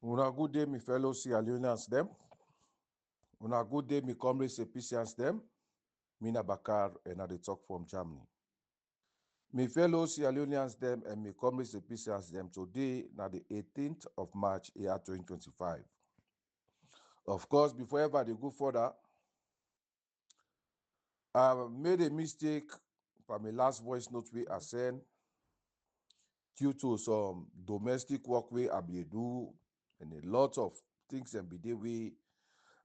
Una good day, my fellow LEONEANS them. Una good day, my comrades Epicians them. Mina BAKARR and I dey talk from Germany. My fellow LEONEANS them and my comrades Epicians them today na the 18th of March year 2025. Of course, before ever they go further, I made a mistake for my last voice note we I sent due to some domestic work we I be do and a lot of things and be there we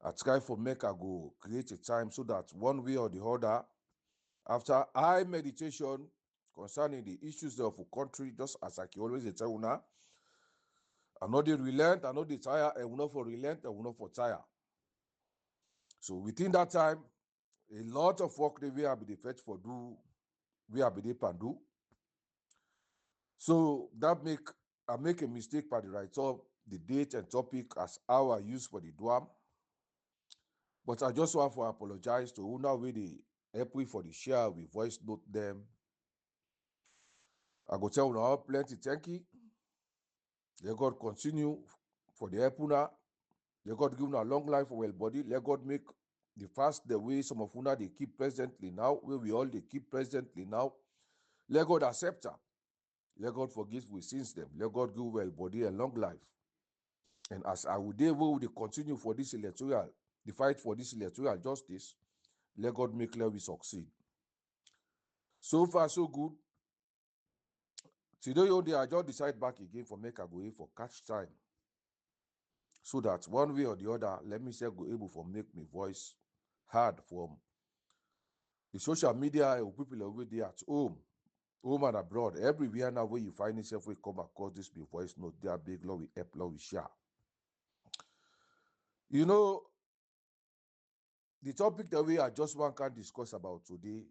I try for make I go create a time so that one way or the other, after I meditation concerning the issues of the country, just as I can always tell you, I know they relent, I know they tire, and we not for relent, and we not for tire. So within that time, a lot of work that we have been fetch for do, we have been pan do. So that I make a mistake by the write up the date and topic as how I use for the DWAM. But I just want to apologize to una wey dey help we for the share, we voice note them. I go tell una all plenty thank you. Let God continue for the help una. Let God give una long life for well body. Let God make the fast the way some of una they keep presently now, where we all they keep presently now. Let God accept her. Let God forgive we sins them. Let God give well body and long life. And as I would will continue for this electoral, the fight for this electoral justice, let God make clear we succeed. So far, so good. Today, I just decide back again for make I go in for catch time. So that one way or the other, let me say go able for make my voice heard from the social media and people already at home and abroad. Everywhere now where you find yourself, we come across this big voice note, they are big law we help, law we share. You know, the topic that we are just one can discuss about today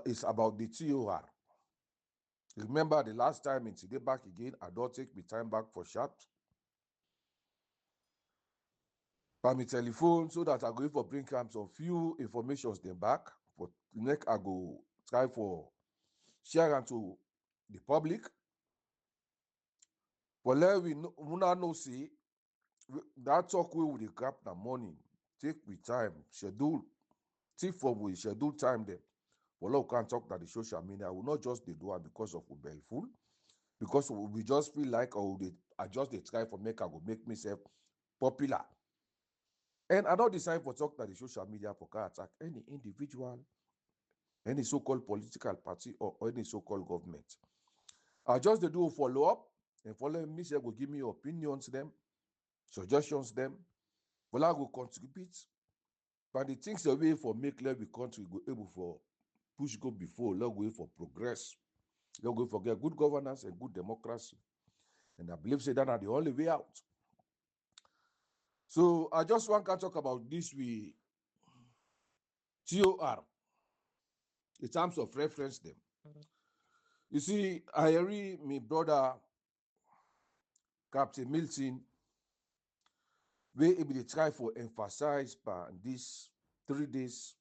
is about the TOR. Remember the last time in today back again, I don't take my time back for chat. By my telephone so that I go for bring camps of few informations them back. For next I go try for share them to the public. But let we know see that talk we with the cap the morning. Take with time, schedule, take for we schedule time them. But we can't talk that the social media will not just they do it because of we full. Because we just feel like I just they try for make I go make myself popular. And I don't decide for talk that the social media for can attack any individual, any so-called political party or any so-called government. I just they do a follow-up and follow me, say go give me opinions them, suggestions them. Well, I go contribute. But the things the way for make every country go able for push go before, let go for progress. Let go for get good governance and good democracy. And I believe say that are the only way out. So I just want to talk about this with TOR in terms of reference them. You see, I read my brother Captain Milton, where he be try for emphasize by this 3 days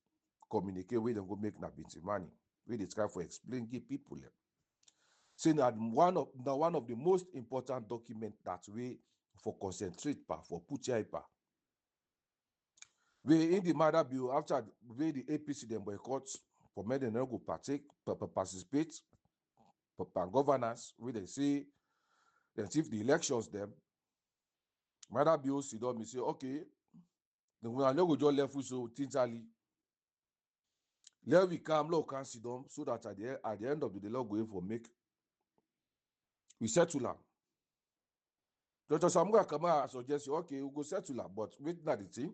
communicate where they go make na binti money, where they try for explain give people them. Saying that one of the most important document that way for concentrate pa for put here pa. We in the matter bill after where the APC them boycott for men they no go participate for governance where they say that if the elections them matter bill sit down me say okay then we are not go just left so tinterly let we come law can sit down so that at the end of the day law go for make we settle am. Dr. Samuel Kama suggest okay we go settle am but wait na the thing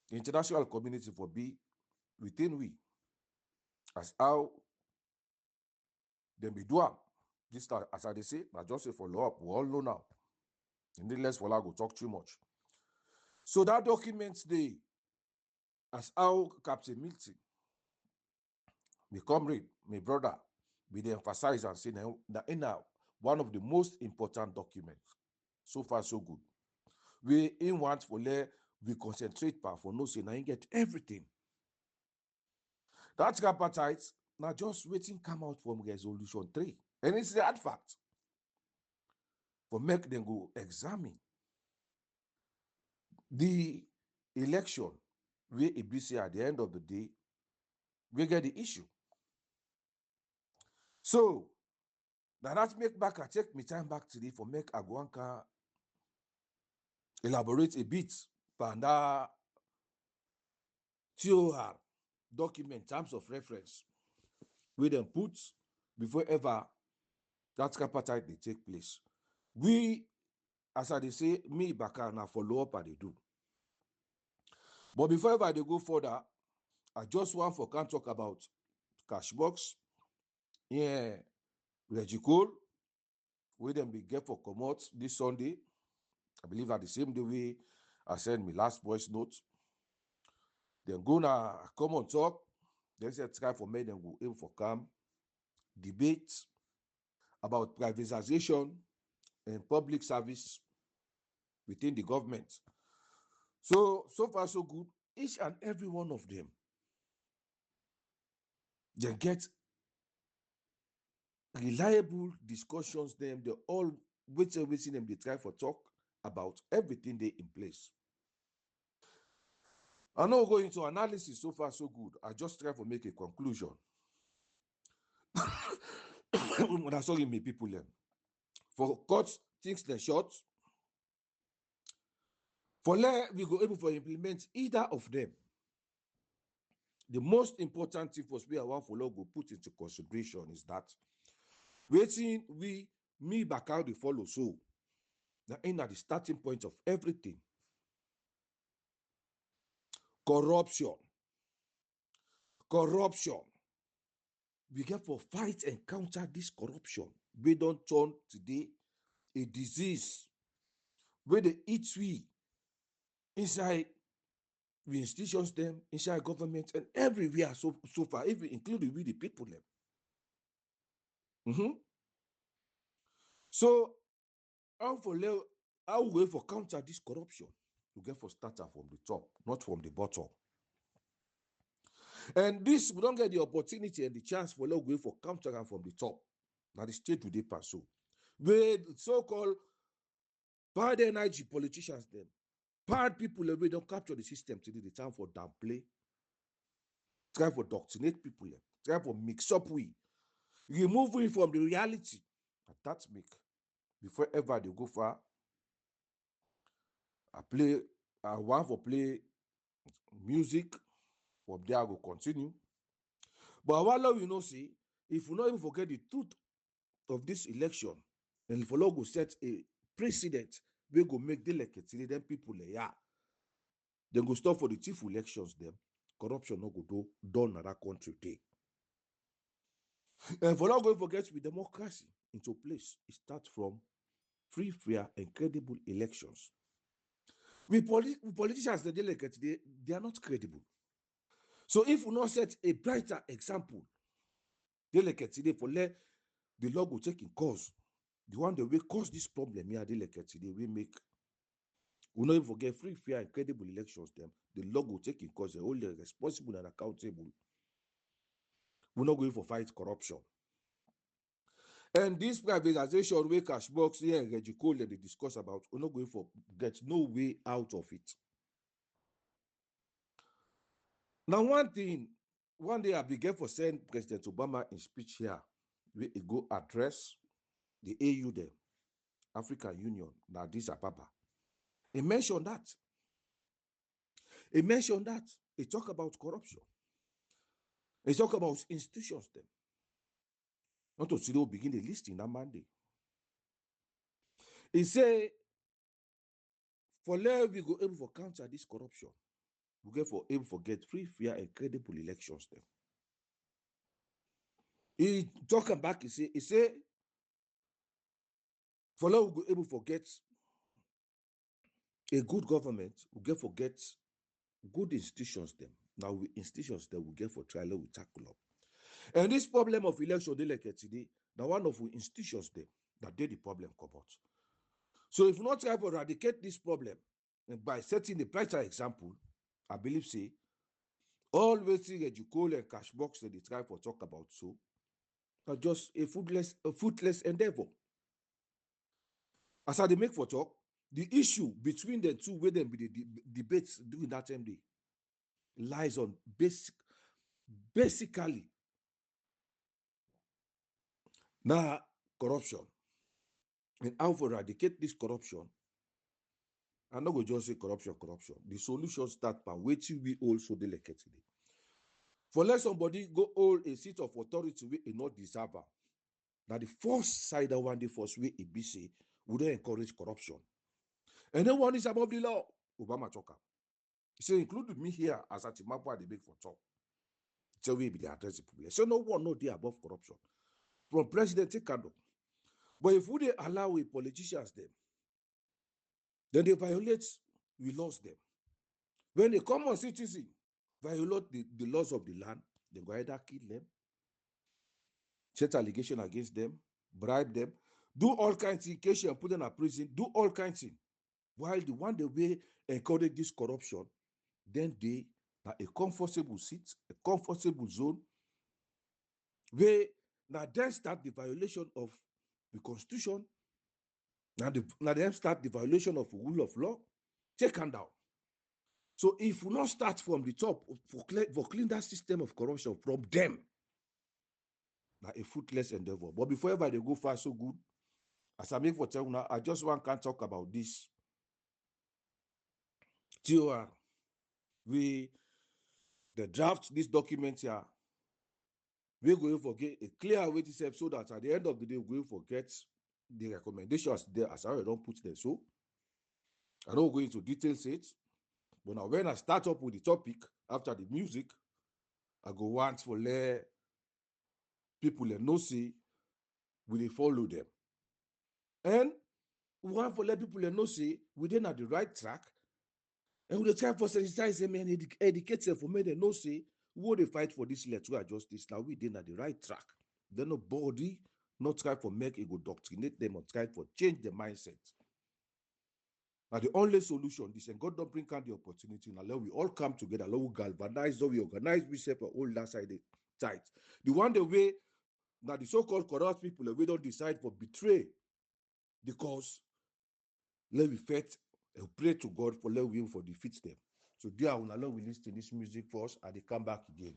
the international community for be within we as how dem be do am. This as I dey say na just say follow up we all know now and then less for go talk too much. So that document dey as how Captain Milton, my comrade, my brother, we dey emphasize and say now one of the most important documents. So far so good. We in want for let we concentrate pa for no say now get everything. That appetite now just waiting come out from resolution 3. And it's the hard fact. for make them go examine the election where it be say at the end of the day, we get the issue. So now that make back I take me time back today for make Agwanka elaborate a bit on that TOR document terms of reference where them put before ever that tripartite they take place. We, as I say, me BAKARR now follow up and they do. But before ever they go further, I just want for can talk about Cashbox, yeah, Electoral, where them be get for commot this Sunday. I believe at the same day way I send me last voice note. Then gonna come on talk. Then say try for me, then go aim for come debate about privatization and public service within the government. So far so good. Each and every one of them, they get reliable discussions. Them they all whichever them they try for talk about everything they in place. I'm not going into analysis. So far so good. I just try to make a conclusion. That's all me people learn. For cut things the short. For let we go able to implement either of them. The most important thing for me I want for go put into consideration is that waiting we me BAKARR they follow so now in at the starting point of everything. Corruption. We get for fight and counter this corruption. We don't turn today a disease where they eat we inside the institutions them, inside government and everywhere so far, even including we the people them. So how we for counter this corruption? You get for starter from the top, not from the bottom. And this we don't get the opportunity and the chance for go for counter from the top. Now the state will they pursue. With so-called bad energy politicians them, bad people we don't capture the system today, the time for downplay, try for doctrinate people, try for mix up we, remove we from the reality. And that's make before ever they go far. I want for play music, from there I will continue. But while we know see, if we not even forget the truth of this election, and if we go set a precedent, we go make the electoral, then people then go stop for the chief elections, them corruption no go do done in that country day. And if we not going to forget with democracy into place, it starts from free, fair, and credible elections. Politicians the delegate they are not credible. So if we not set a brighter example, delegate today for let the law go take in cause. The one that will cause this problem here, delegate today we make. We not even forget free, fair, and credible elections. Them the law will take in cause. They're only responsible and accountable. We're not going for fight corruption. And this privatization way Cashbox here and Reggie Cole that they discuss about, we're not going for get no way out of it. Now, one day I began for saying President Obama in speech here, where he go address the AU there, African Union, now Addis Ababa. He mentioned that. He talk about corruption. He talk about institutions them. Not to see they begin the listing that Monday. He say, for let we go able for counter this corruption. We get for able for get free, fair, and credible elections them. He talking back, he say, for let we go able for get a good government, we get for get good institutions them. Now we institutions that we get for trial we tackle up. And this problem of election they like today, now one of the institutions them that did the problem come out. So if we not try to eradicate this problem by setting the brighter example, I believe say always see Educole and Cashbox that they try to talk about so are just a fruitless endeavor. As I dey make for talk, the issue between the two wey dem be the debates during that time day lies on basically na corruption. And how to eradicate this corruption, I no go just say corruption. The solution start by wetin we also dey like today. For let somebody go hold a seat of authority wey e not deserve am, na the first side that one dey first way e be say we don't encourage corruption. And then one is above the law. Obama talk am. He say, include me here as a Timapa dey make for talk. So we be the address the problem. So no one no dey above corruption. From president to candle. But if we dey allow a politicians them, then they violate, we lost them. When a common citizen violate the laws of the land, they go either kill them, set allegation against them, bribe them, do all kinds of cases and put them in prison, do all kinds of things. While the one the way encourage this corruption, then they are a comfortable seat, a comfortable zone, where now then start the violation of the constitution, now then start the violation of the rule of law, take and down. So if we not start from the top for clean that system of corruption from them, now a fruitless endeavor. But before ever they go far so good, as I make for tell now, I just want to talk about this. TOR, we the draft this document here. We're going to forget a clear way to say so that at the end of the day, we'll forget the recommendations there as I don't put them. So I don't go into details it, but now when I start up with the topic after the music, I go want for let people know see will they follow them. And we want for let people know see we didn't at the right track. And we try for sensitize them and educate them for me they know see who they fight for this electoral justice. Now we didn't at the right track. Then nobody not try for make it go doctrinate them or try for change the mindset. Now the only solution is and God don't bring out the opportunity. Now let we all come together, let we galvanize, let we organize ourselves for all that side tight. The one the way now the so-called corrupt people we don't decide for betray the cause. Let we fight and pray to God for let we for defeat them. So dear, now let we listen to this music first and they come back again.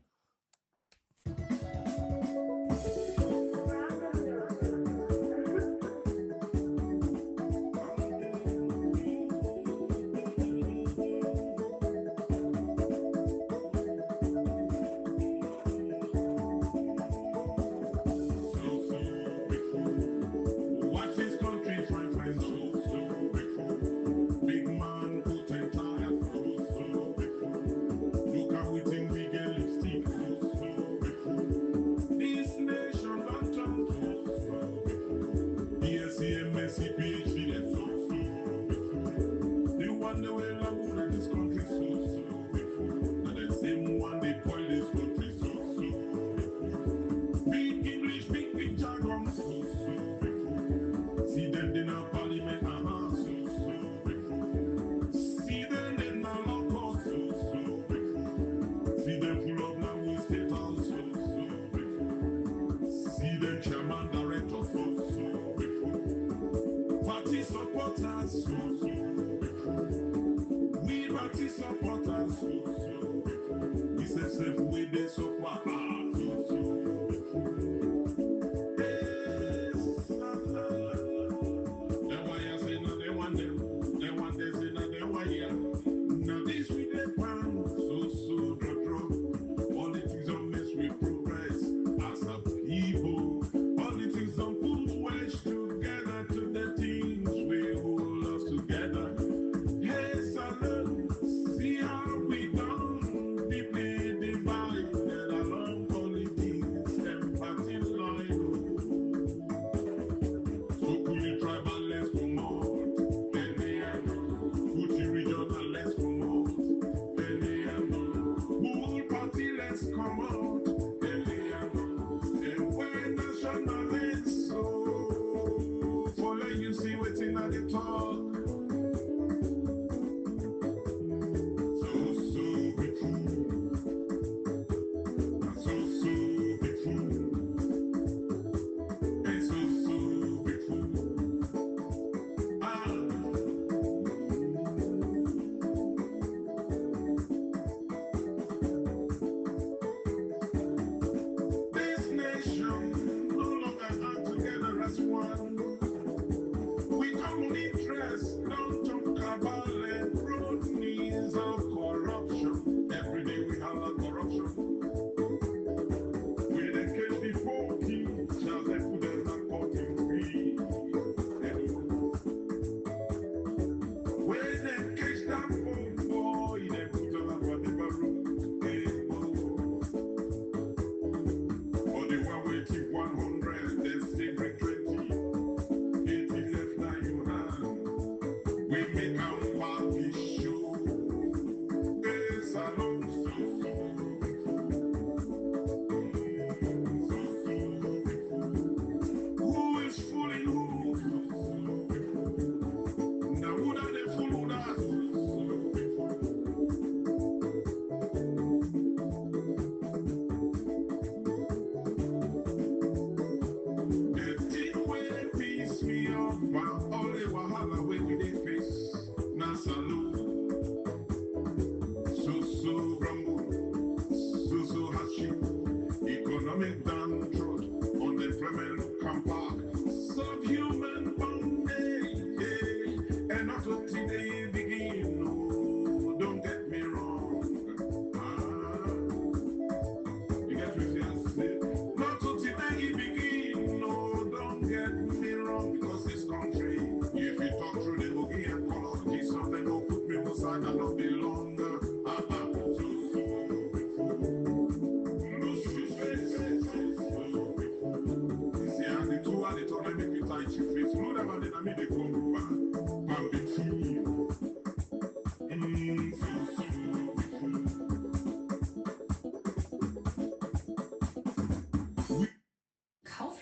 See how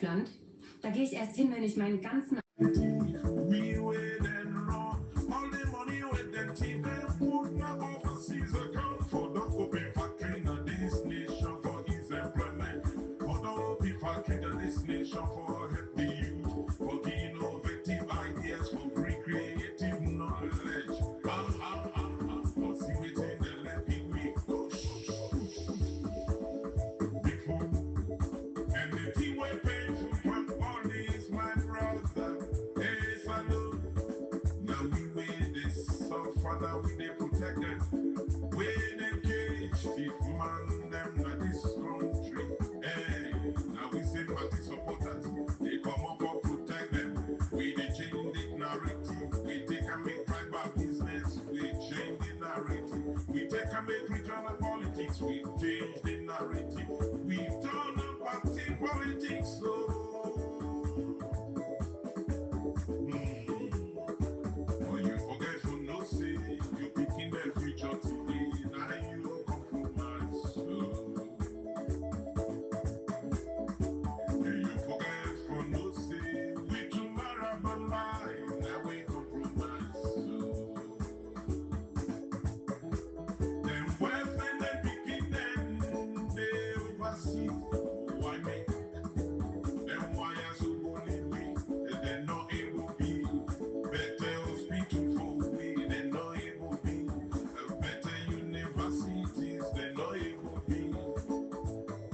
Kaufland. Da gehe ich erst hin, wenn ich meinen ganzen... We wait and run. All the money with them team, put my overseas account for the open factory in this nation for his employment. For the open factory in this nation for help the youth, for innovative ideas, for bring creative knowledge. For see within the left we go. And the team will pay from all this, my brother. Hey, salute. Now we win this, so Father, we they protect them. We they cage thief man them na this country. Hey, now we say party supporters, they come up for protect them. We they change the narrative. We take and make tribal business. We change the narrative. We take and make regional politics. We change the narrative. We turn up party politics. So. You forget to know, say you picking the future today, now you compromise. You forget for no, say we tomorrow but life, now we compromise. Then wealth and then picking them, they oversee. Why make them why are so only we, and they're not able to be better hospital for we, they're not able to be better universities, they're not able to be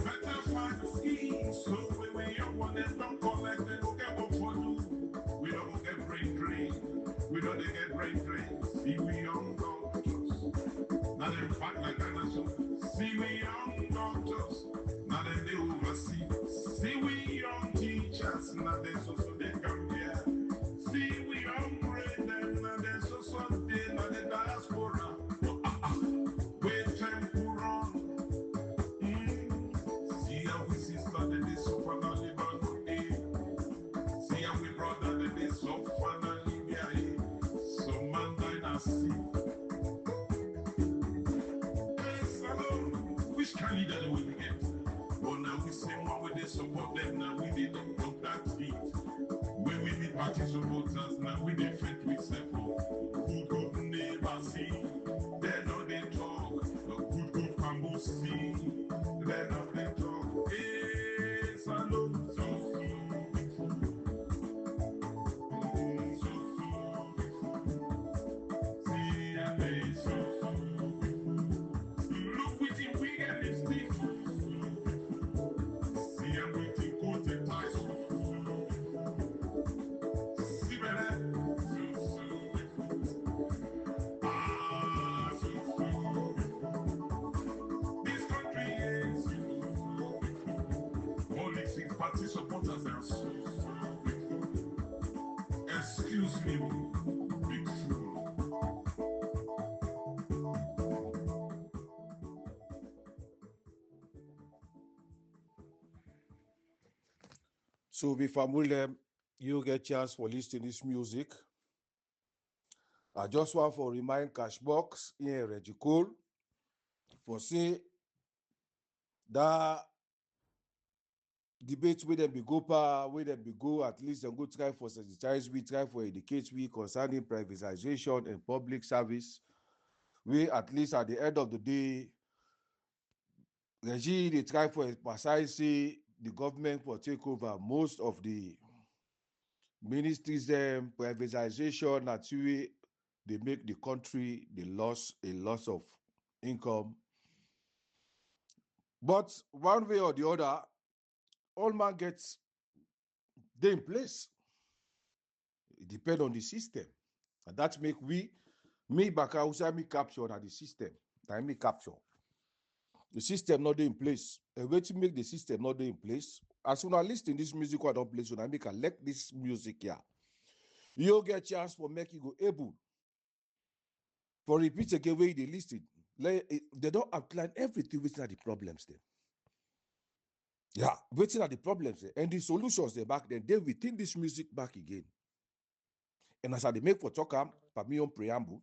better find schemes. So when we young one, they don't collect, they don't get what for do. We don't get brain drain, we don't get brain drain. See we young doctors, now them fight like dinosaurs. See we young doctors, now them they oversee. See we young teachers, now they so they come here. See we young brain them, now they so they now the diaspora. Wait time to run. See how we sister they suffer na Lebanon. See how we brother they suffer na Libya. Some man die na sea. Which kind leader do we get? But now we say one way they support them, now we they don't talk that feet. When we be party supporters, now we they fight with several. Good neighbor see, they know they talk. Good Cambo see, they know they talk. Hey, salute, so see and they so. Look with him, we get lipstick. See I'm waiting, coat and tie. See better. This country is only 6 party supporters and so. Excuse me, big fool. So before Mulem, you get chance for listening to this music. I just want to remind Cashbox in Regicole for say that debate where them be go pa, where them be go, at least them go try for sensitize we, try for educate we concerning privatization and public service. We at least at the end of the day, regime they try for precisely the government will take over most of the ministries, privatization, that's way they make the country a loss of income. But one way or the other, all man gets they in place. It depends on the system. And that make me BAKARR, me capture at the system. That me capture. The system not in place. A way to make the system not in place. As soon as I listen this music, I don't place when I make a let this music here. You get chance for make you go able for repeat again where they listed. They don't outline everything within the problems there. Yeah, waiting at the problems there. And the solutions there back then, they within this music back again. And as I make for talk for me on preamble,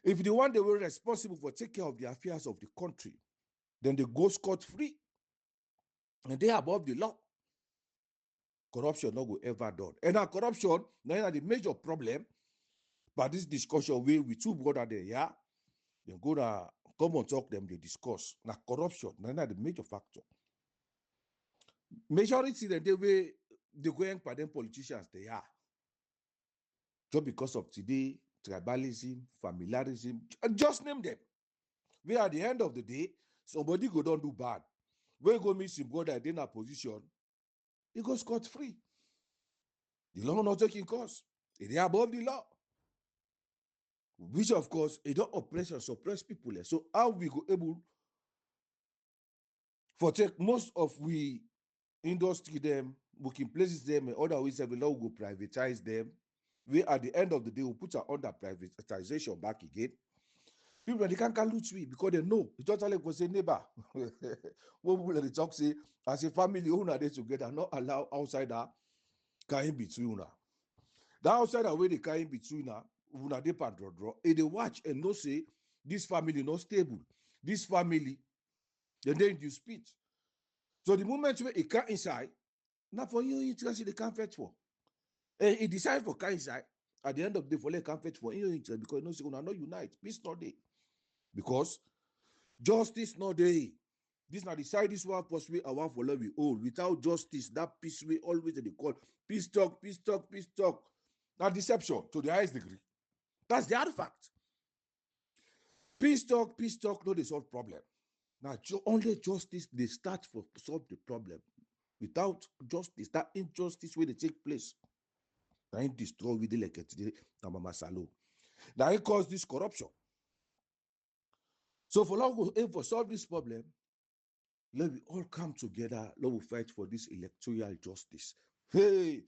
if the one they were responsible for take care of the affairs of the country, then they go scot-free. And they are above the law. corruption not go ever done. And now corruption, now the major problem, but this discussion we two brother there, yeah, they go to come and talk them, they discuss. Now corruption, now the major factor. Majority the way they going by them politicians they are. Just because of today, tribalism, familiarism, just name them. Where at the end of the day, somebody go don't do bad. Where go meet some brother in a position, he goes scot free. The law not taking course. It is above the law. Which of course, it don't oppress and suppress people. So how we go able for take most of we industry them, working places them, and other ways we now go privatize them. We at the end of the day we put under privatization back again. People they can't loot we because they know it's totally like say neighbor. When people they talk say as a family owner they together, not allow outsider can between una. That outsider where they can between una they pan draw. And they watch and no say this family not stable. This family, then they dispute. So the moment where it can't inside, now for you interest they can't fetch for. And it decide for can inside. At the end of the day, for they can't fetch for your interest because you know say una not unite. Peace not day. Because justice not there. This not the side this one possibly I want for love we all. Without justice, that peace we always they call peace talk, peace talk, peace talk. Now deception to the highest degree. That's the other fact. Peace talk, no they solve problem. Now only justice they start for solve the problem. Without justice, that injustice where they take place. Now it destroy with the like today, Mama Salo. Now it cause this corruption. So for long for solve this problem, let we all come together, let we fight for this electoral justice. Hey,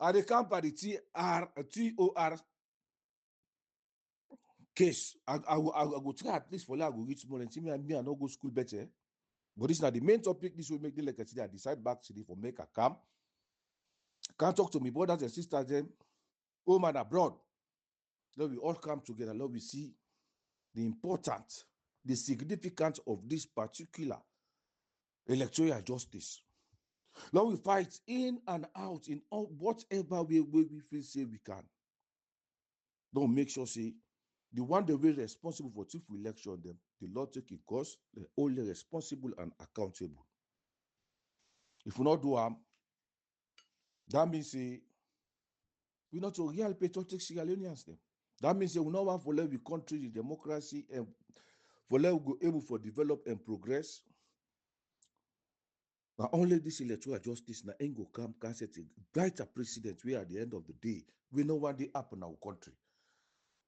at the camp at the TOR case, I go try at least for like I go reach more and see me and I no go school better. But this is not the main topic. This will make the like today. I decide back today for make a camp. Can't talk to me brothers and sisters them, home and abroad. Let we all come together. Let we see the importance, the significance of this particular electoral justice. Let we fight in and out in all whatever way we feel say we can. Don't make sure say the one that will responsible for chief election them, the law taking course, they're only responsible and accountable. If we not do that means say we not a real patriotic Sierra Leoneans them. That means we not want for let we country the democracy and for let we go able for develop and progress. Now only this electoral justice na ain't go come can set a brighter precedent where at the end of the day we know what they happen in our country.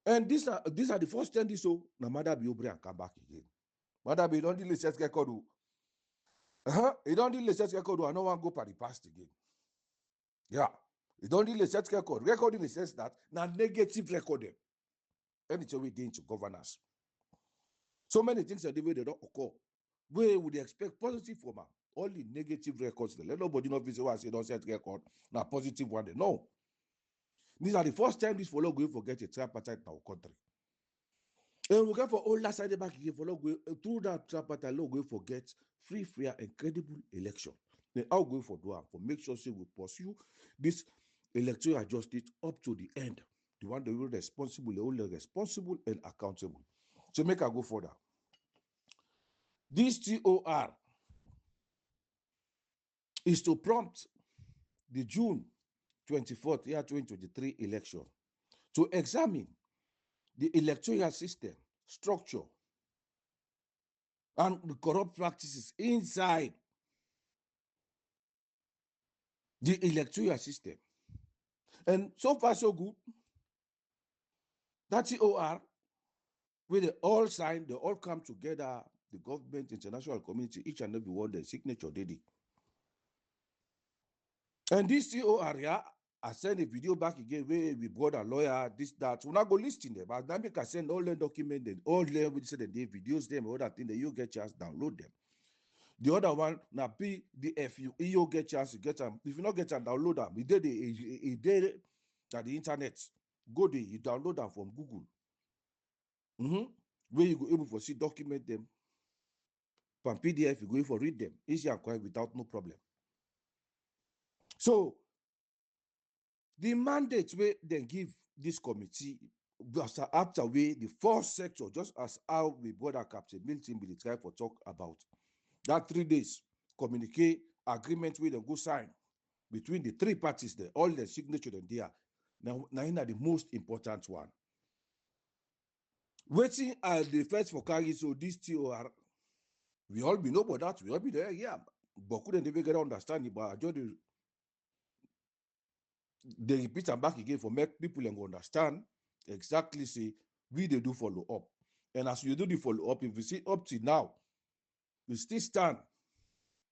And these are the first 10 days so no matter be obre and come back again. Matter be don't delay set record. You don't delay set record. I don't want to go for the past again. Yeah. You don't delay set record. Record in the sense that now negative record them. And it's already into governance. So many things are the way they don't occur. Where would they expect positive from them? Only negative records. Let nobody know if I say don't set record. Now positive one. They know. These are the first time this fellow going to forget a tripartite in our country. And we go for all that side back again for through that tripartite law going forget free, fair, and credible election. Then I'll go for do for make sure say we pursue this electoral justice up to the end. The one that will responsible, the only responsible and accountable. So make I go further. This TOR is to prompt the June 24th, year 2023 election to examine the electoral system, structure, and the corrupt practices inside the electoral system. And so far, so good. That TOR, where they all sign, they all come together, the government, international community, each and every one, their signature did it. And this TOR, yeah, I send a video back again where we brought a lawyer, this, that. We're not going to list in there, but then I send all the documents, all the videos, them, all that thing that you get chance, download them. The other one, now PDF, you get chance to get them. If you not get them, download them. We did it at the internet. Go there, you download them from Google. Where you go able to see document them. From PDF, you go for read them. Easy and quiet without no problem. So the mandate where they give this committee after way the first sector, just as how the border captain Milton will try for talk about that 3 days communicate agreement with them go sign between the three parties there, all the signature there. Now the most important one. Waiting at the first for carry, so this TOR, we all be know about that, we all be there, yeah. But couldn't even get understanding, but I just they repeat and back again for make people and understand exactly say we they do follow up. And as you do the follow up, if we see up to now, we still stand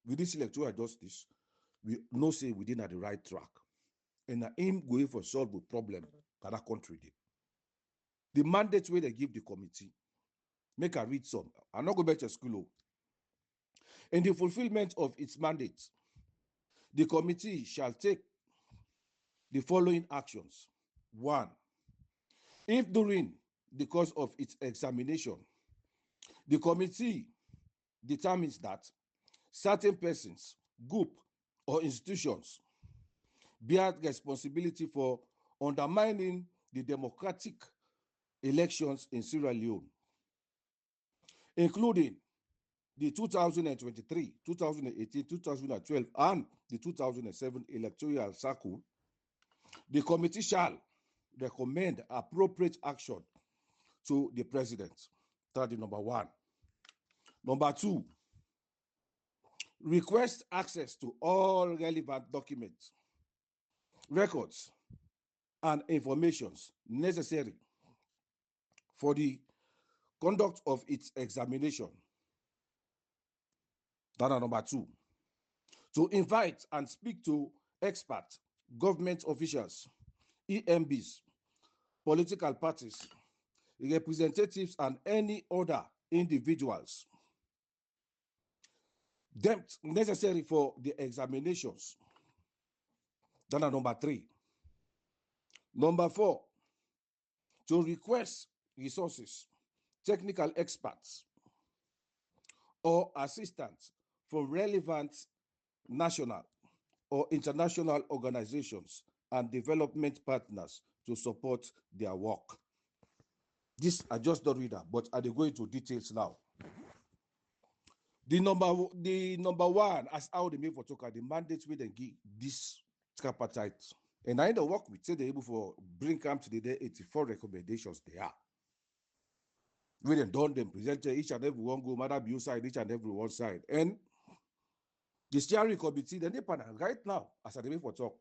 with this electoral justice, we know say we didn't at the right track. And aim going for solve the problem that our country did. The mandate where they give the committee, make I read some. I'm not going back to school. In the fulfillment of its mandate, the committee shall take the following actions. 1. If during the course of its examination, the committee determines that certain persons, group, or institutions bear responsibility for undermining the democratic elections in Sierra Leone, including the 2023, 2018, 2012, and the 2007 electoral cycle, the committee shall recommend appropriate action to the president. That's the number 1. Number 2, request access to all relevant documents, records, and informations necessary for the conduct of its examination. That's number 2. To invite and speak to experts, government officials, EMBs, political parties, representatives, and any other individuals deemed necessary for the examinations. That's number 3. Number 4, to request resources, technical experts, or assistance from relevant national or international organizations and development partners to support their work. This I just don't read that, but I will go into details now. The number 1, as how they make for talk, the mandate we then give this tripartite. And I the work with say they able for bring come to the day 84 recommendations they are. We then done them presented each and every one go matter be side, each and every one side. And the steering committee, then they panel right now as I make for talk.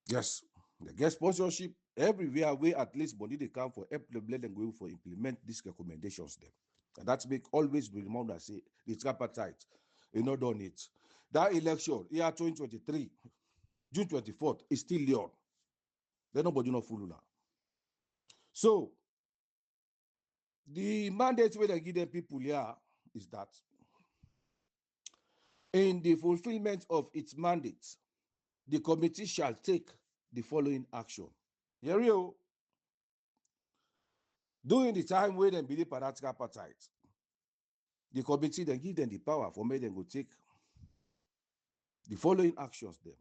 Yes, they get sponsorship everywhere where at least money they come for help the blend and go for implement these recommendations them. And that's make always be remember say the tripartite, you know, done it. That election, year 2023, June 24th, is still Leon. Then nobody not fool now. So the mandate where they give them people here is that in the fulfillment of its mandate, the committee shall take the following action. Here you go. During the time where they believe in that tripartite, the committee then give them the power for me them go take the following actions them.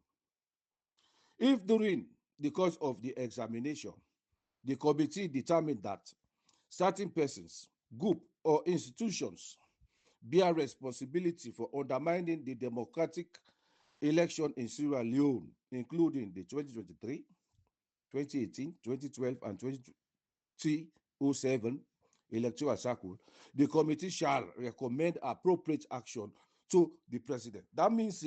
If during the course of the examination, the committee determined that certain persons, group, or institutions bear responsibility for undermining the democratic election in Sierra Leone, including the 2023, 2018, 2012, and 2007 electoral cycle, the committee shall recommend appropriate action to the president. That means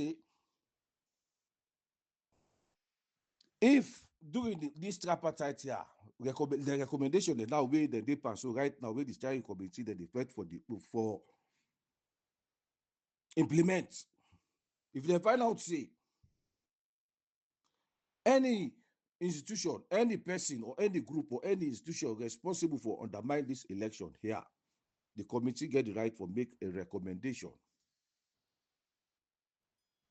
if during this tripartite here, the recommendation they now way the pass, so right now where the steering committee then they fight for implement. If they find out say any institution, any person, or any group, or any institution responsible for undermine this election here, the committee get the right for make a recommendation.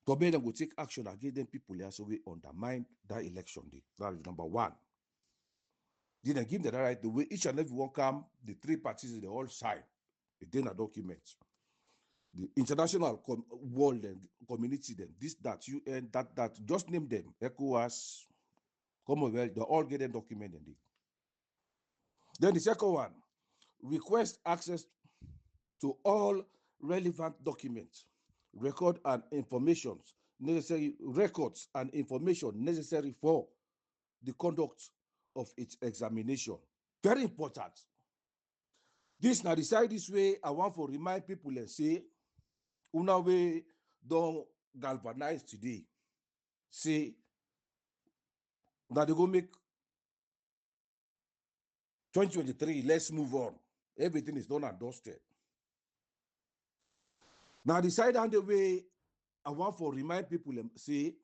To make them go take action against them people here, so we undermine that election day. That is number 1. Then they give them the right the way each and every one come, the 3 parties in the whole side, the dinner document. the international world and community, them, this, that, UN, that, just name them, ECOWAS, Commonwealth, they all get a document in it. Then the second one, request access to all relevant documents, records and information necessary for the conduct of its examination. Very important. This now decide this way, I want to remind people and say, una way don't galvanize today. Say, now they go make 2023, let's move on. Everything is done and dusted. Now decide on the way, I want to remind people and say,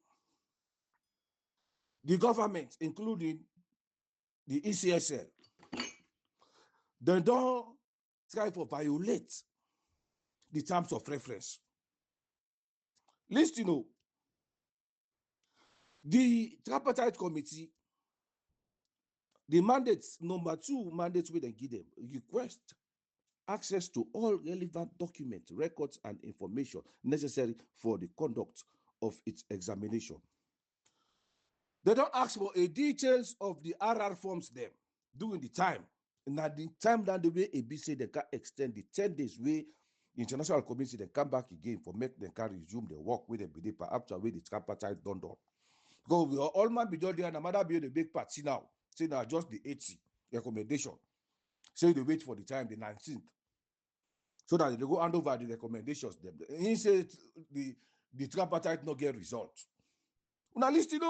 the government, including the ECSL, they don't try to violate the terms of reference. Listen, the tripartite committee, the mandates, number 2 mandates we then give them, request access to all relevant documents, records, and information necessary for the conduct of its examination. They don't ask for a details of the RR forms them during the time. And at the time that the way ABC they can extend the 10 days way international community then come back again for make them can resume their work with the BDP after way the tripartite done. Because we are all man be done there and another be the big party now. Say now just the 80 recommendation. Say they wait for the time the 19th. So that they go hand over the recommendations them. He said the tripartite not get result. Now listen,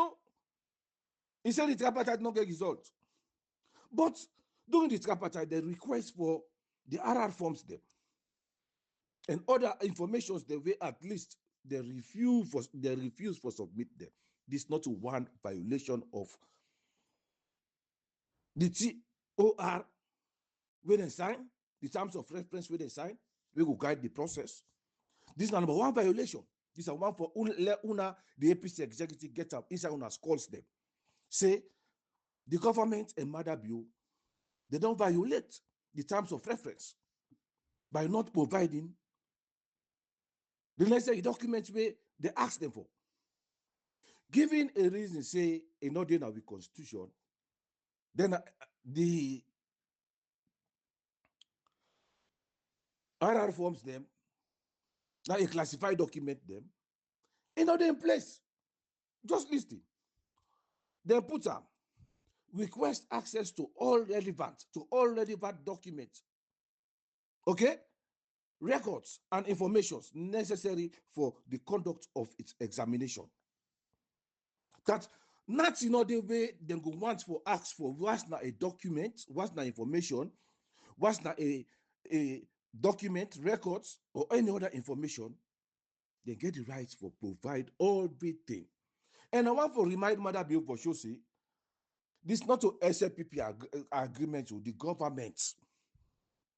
he said the tripartite not get result. But during the tripartite, they request for the RR forms them and other informations they will at least they refuse for submit them. This is not one violation of the TOR when they sign, the terms of reference when they sign, we will guide the process. This is number 1 violation. This is one for una the APC executive get up inside una calls them. Say the government and Mother Bill, they don't violate the terms of reference by not providing the necessary documents where they ask them for. Giving a reason, say, in order with the Constitution, then the RR forms them, now a classified document them, in order in place. Just listing. Then put up, request access to all relevant documents, okay, records and informations necessary for the conduct of its examination. That not in other way they go want for ask for what's not a document, what's not information, what's not a document, records, or any other information, they get the rights for provide everything. And I want to remind Mother Bill for sure, see, this is not to SLPP agreement with the government.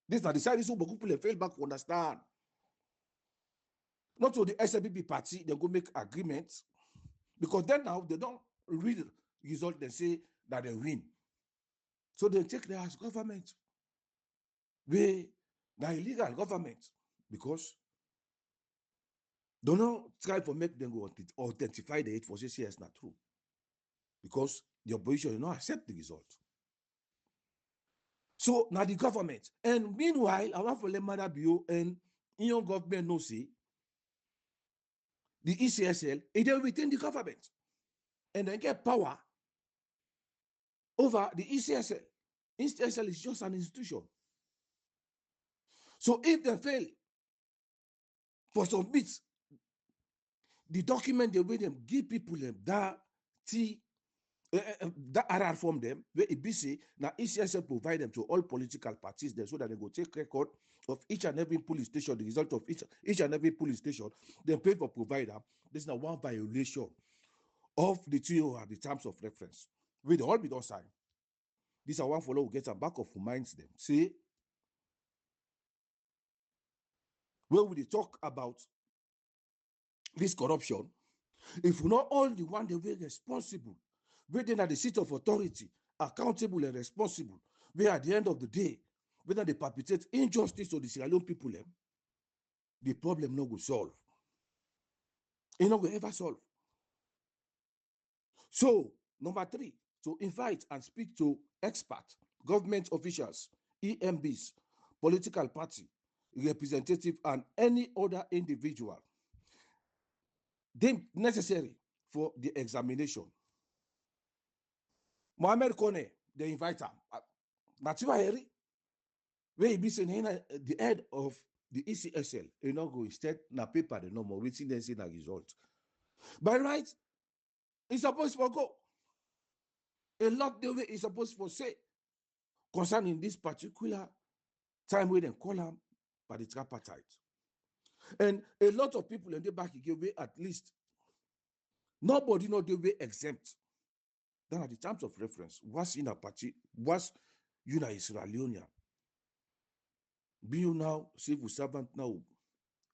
This is not the side so people fail back to understand. Not to the SLPP party, they go make agreements because then now they don't read the result, they say that they win. So they take their government. They are illegal government because they don't try to make them go authentify the 846 is not true. Because the opposition will not accept the result. So now the government. And meanwhile, I want to let Mother Bio and Union government know see the ECSL, it will within the government. And then get power over the ECSL. ECSL is just an institution. So if they fail for submit the document they will them give people them that RR form them where it be say now ECSL provide them to all political parties there so that they go take record of each and every police station, the result of each and every police station, then pay for provider. This is now one violation of the TOR, the terms of reference. We all be done sign. This is one follow who gets a back of who minds them. See, where we talk about this corruption, if we're not all the one that we're responsible, whether at the seat of authority, accountable and responsible, where at the end of the day, whether they perpetrate injustice to the Sierra Leone people, the problem no go solve. It no go ever solve. So, number 3, to invite and speak to experts, government officials, EMBs, political party, representative, and any other individual deemed necessary for the examination. Mohamed Kone, they invite him. Nativa Heri, where he be saying the head of the ECSL, you know, go instead na paper the normal waiting then see the result. By right, it's supposed to go. A lot the way it's supposed to say concerning this particular time where they call him by the tripartite. And a lot of people in the back again way at least nobody know the way exempt. Then at the terms of reference, was in a party, was you na Israelian. Be you now civil servant now.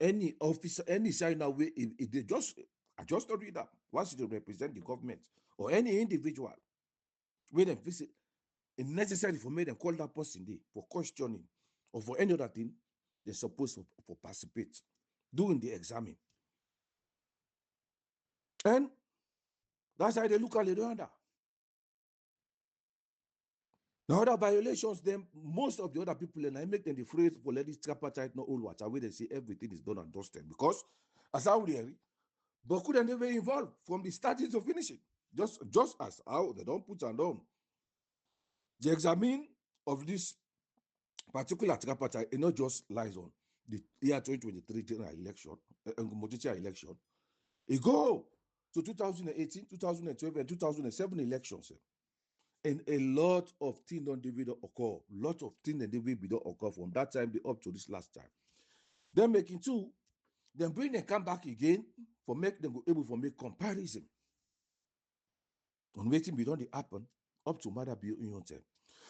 Any officer, any sign now way if they just I just don't read that. Once they represent the government or any individual, where they visit, it's necessary for me to call that person there for questioning or for any other thing, they're supposed to for participate during the exam. And that's how they look at the other. The other violations, them most of the other people, and I make them the phrase for let this tripartite not all water where they say everything is done and dusted. Because as how they but couldn't they be involved from the starting to finishing? Just as how they don't put and on. The examine of this particular tripartite, it not just lies on the year 2023 general election, multi-year election. It go to 2018, 2012, and 2007 elections. And a lot of things don't occur. Lot of things that don't occur from that time up to this last time. Then making two, then bring them come back again for make them go able to make comparison on waiting beyond the happen up to Mother Bill Union time.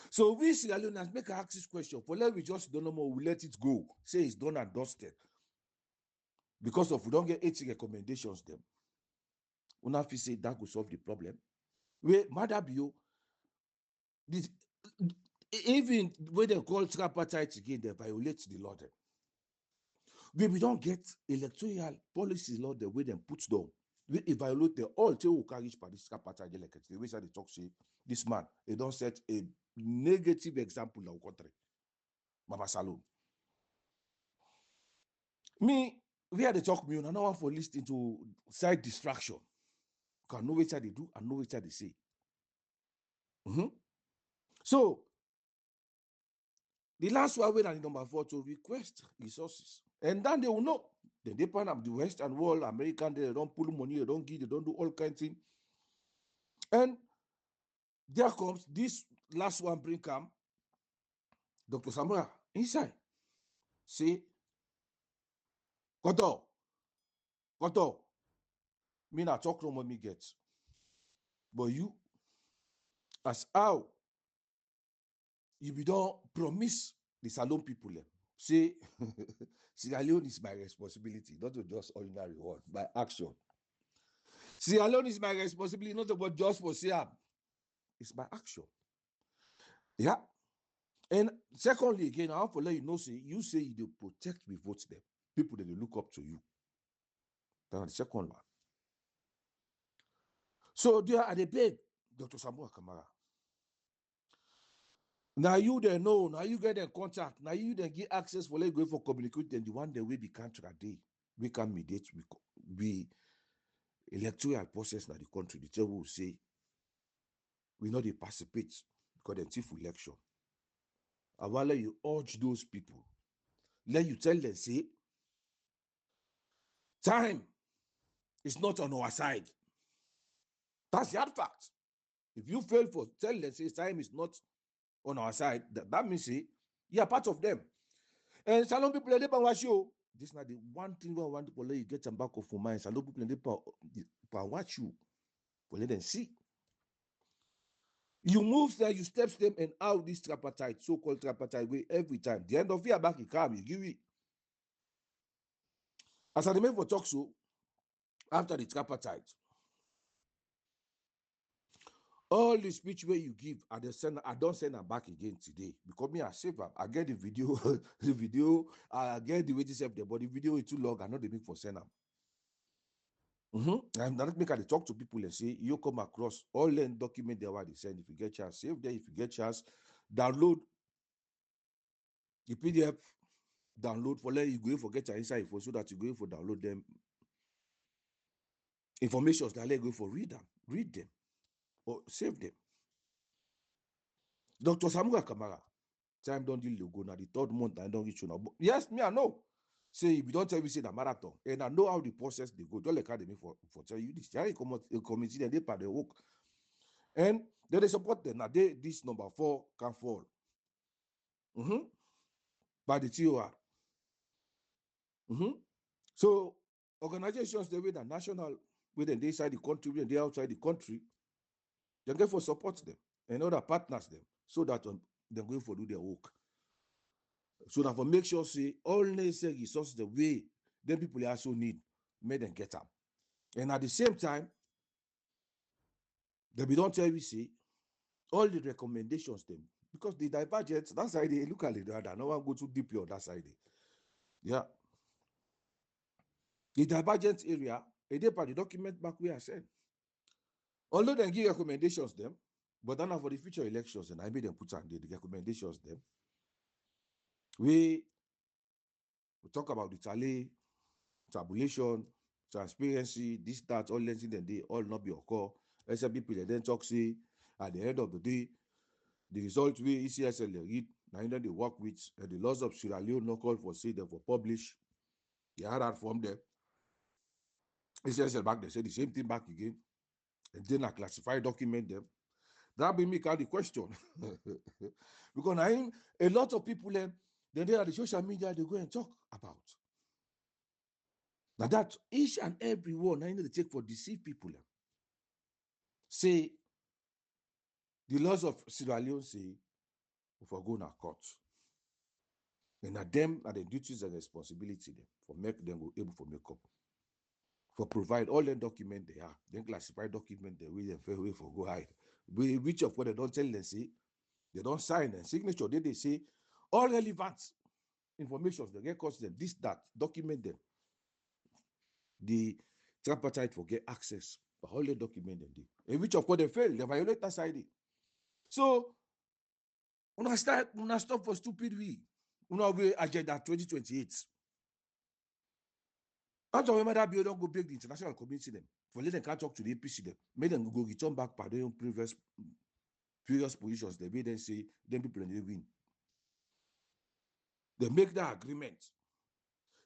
So we see LEONEANS make ask this question. For let we just don't know more, we let it go. Say it's done and dusted. Because of we don't get 80 recommendations them. We have to say that will solve the problem. Where Mother Bill this, even when they call tripartite again, they violate the law. We don't get electoral policies law the way they put down. We violate the all who carry by this tripartite elections. The way they talk say this man, they don't set a negative example in our country. Mama Salom. Me, we had the talk me, and I don't want for listening to side distraction. Can know what they do and know what they say. So, the last one we are number 4 to request resources. And then they will know. Then they pan up the Western world, American, they don't pull money, they don't give, they don't do all kinds of things. And there comes this last one bring come Dr. Samura inside. Say, Koto, me not talk no more me get. But you, as how you be don't promise the Salon people, say, Sierra Leone is my responsibility, not to just ordinary word, by action. Sierra Leone is my responsibility, not about just for Siam. It's by action. Yeah. And secondly, again, I want to let you know, say you protect me votes them. People that they look up to you. That's the second one. So there are the beg, Dr. Samuel Kamara. Now you they know, now you get in contact, now you then get access for like go for communicating the one that we be country a day. We can mediate, we electoral process in the country. The table will say we know they participate because they chief election. I will let you urge those people. Let you tell them, say, time is not on our side. That's the hard fact. If you fail for tell them, say, time is not on our side, that means, say, you are part of them. And Salon people, they watch you. This is not the one thing we want to let you get some back of your mind. Salon people, they watch you. Let them see. You move there, you step them, and out this tripartite, so-called tripartite way every time. The end of year back, you come, you give it. As I remember for talk show, after the tripartite, All the speech where you give, I don't send them back again today because me I save them. I get the video, the video. I get the way to save them, but the video is too long. I know the make for send them. And that make I talk to people and say you come across all then document there what they send. If you get chance, save there. If you get chance, download the PDF. Download for let you go forget your inside for so that you go for download them informations that let go for read them or save them. Dr. Samuel Kamara, time don't deal go now the 3rd month I don't reach you now. But yes, me I know. Say if you don't tell me say the marathon, and I know how the process they go. Don't let academy for tell you this. They come committee then they part the work, and then they support them. Now this number 4 can fall. By the TOR. So organizations they with the national within they inside the country and they outside the country, they therefore support them and other partners them so that they're going for do their work. So that for make sure say all necessary resources the way them people also need, make them get them. And at the same time, they don't tell you say all the recommendations them because the divergence that side they look at it rather no one go too deeply on that side. Yeah. The divergent area, a day by the document back where I said. Although they give recommendations them, but then for the future elections, and I made them put on the recommendations them. We talk about the tally, tabulation, transparency, this, that, all things then they all not be occur. Except people then talk say at the end of the day, the result we ECSL read, now they work with the laws of Sierra Leone no call for say them for publish. They had that from there. ECSL back they say the same thing back again. And then I classify document them. That be make out the question. Because now a lot of people then they are the social media they go and talk about. Now that each and every one I need to take for deceive people. Say the laws of Sierra Leone say for go to court. And at them are the duties and responsibility them for make them able for make up. For provide all the document they are, then classify document they will fair way for go hide. Which of what they don't tell them say, they don't sign and signature, they say all relevant information, they get cost them, this, that, document them. The tripartite for get access, but all the document them do. And which of what they fail, they violate that side. So when I stop for stupid we will agenda 2028. After when that bill don't go break the international community them, for let them can't talk to the APC them, make them go return back by their own previous positions. They made them say, then people they win. They make that agreement.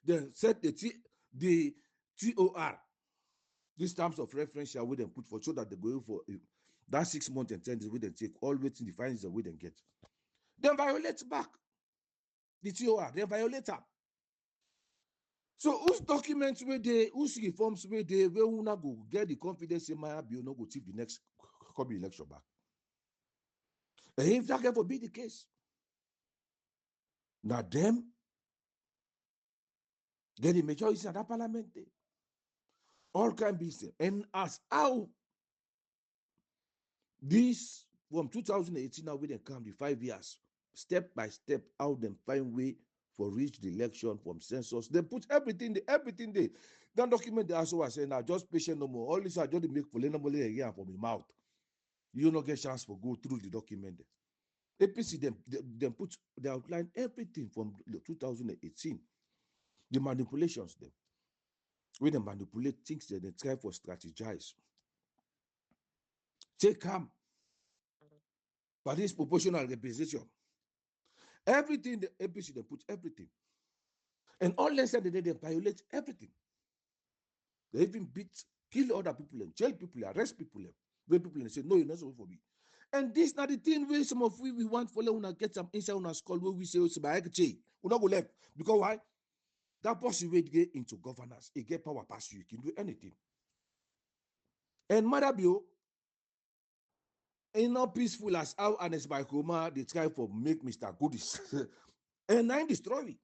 Then set the TOR, these terms of reference shall we then put for so that they go for that 6 months and 10 days we then take all waiting the fines that we then get. Then violate back the TOR, then violate them. So whose documents where they, whose reforms where they will not go get the confidence in my bill no go take the next coming election back. And if that ever be the case, now them get the majority in that parliament, all can be seen. And as how this from 2018 now we then come the 5 years, step by step, how them find way for reach the election from census. They put everything there. That document they also was saying now just patient no more. All this I just make for no more again from my mouth. You don't get chance for go through the document. APC them put they outline everything from 2018. The manipulations them. When they manipulate things they try for strategize. Take calm. But this proportional representation. Everything the APC they put everything. And all they said they violate everything. They even kill other people and jail people, arrest people. Where people and say, no, you're not supposed for me. And this not the thing where some of we want for let get some inside on our skull where we say it's by we not go left. Because why? That person will get into governance, it get power past you, can do anything. And Madabio ain't not peaceful as how Anes by Koma they try for make Mr. Goodies. And I destroy it.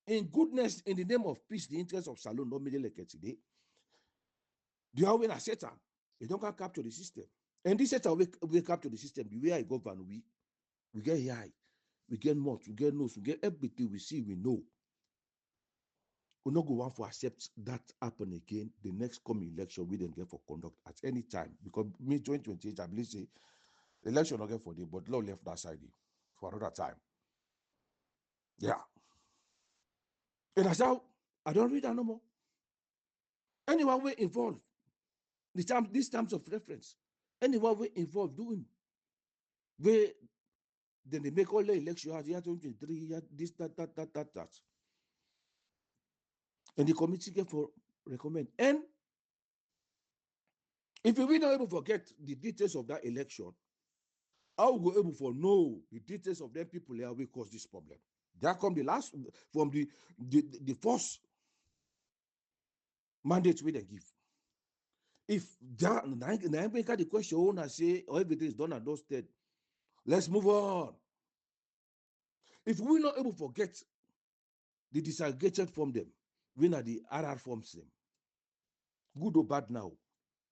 In goodness, in the name of peace, the interest of Salon, no middle like today. The how when I set up, they don't capture the system. And this set wake up to the system. The way I govern, we get AI, we get mouth, we get nose, we get everything we see, we know. We not go want to accept that happen again. The next coming election we don't get for conduct at any time, because me 2028, I believe say election not get for day, but law left that side for another time. Yeah. And that's how I don't read that no more. Anyone we involved, these terms of reference, anyone we involved doing, where then they make all the election, year 2023, this, that. And the committee get for recommend. And if we not able to forget the details of that election, how we go able to know the details of them people here will cause this problem? There come the last from the first mandate we they give. If that now the question owner say or everything is done and dusted, let's move on. If we're not able to forget the disaggregated from them, we are the RR forms them, good or bad now,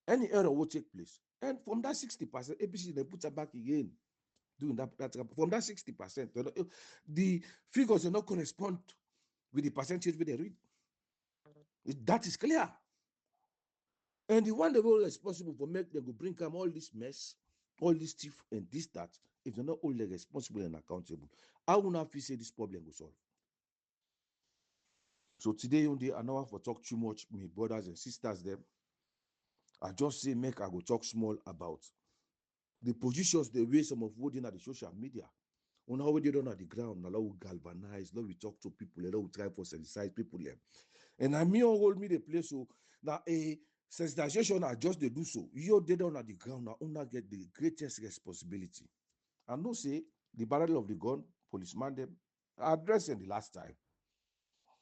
any error will take place. And from that 60%, APC they put it back again, doing that from that 60%, the figures do not correspond with the percentage we they read. That is clear. And the one that was responsible for make them go bring come all this mess, all this stuff and this, that, if they're not only responsible and accountable, how will not feel say this problem will solve? So today only I know for talk too much, my brothers and sisters them. I just say make I go talk small about the positions the way some of voting at the social media. On how we did on the ground, now we galvanize, now we talk to people, now we try for sensitize people here. And I mean hold me the place so now a sensitization are just they do so. You did on the ground now only get the greatest responsibility. And no say the barrel of the gun, policeman them addressing the last time.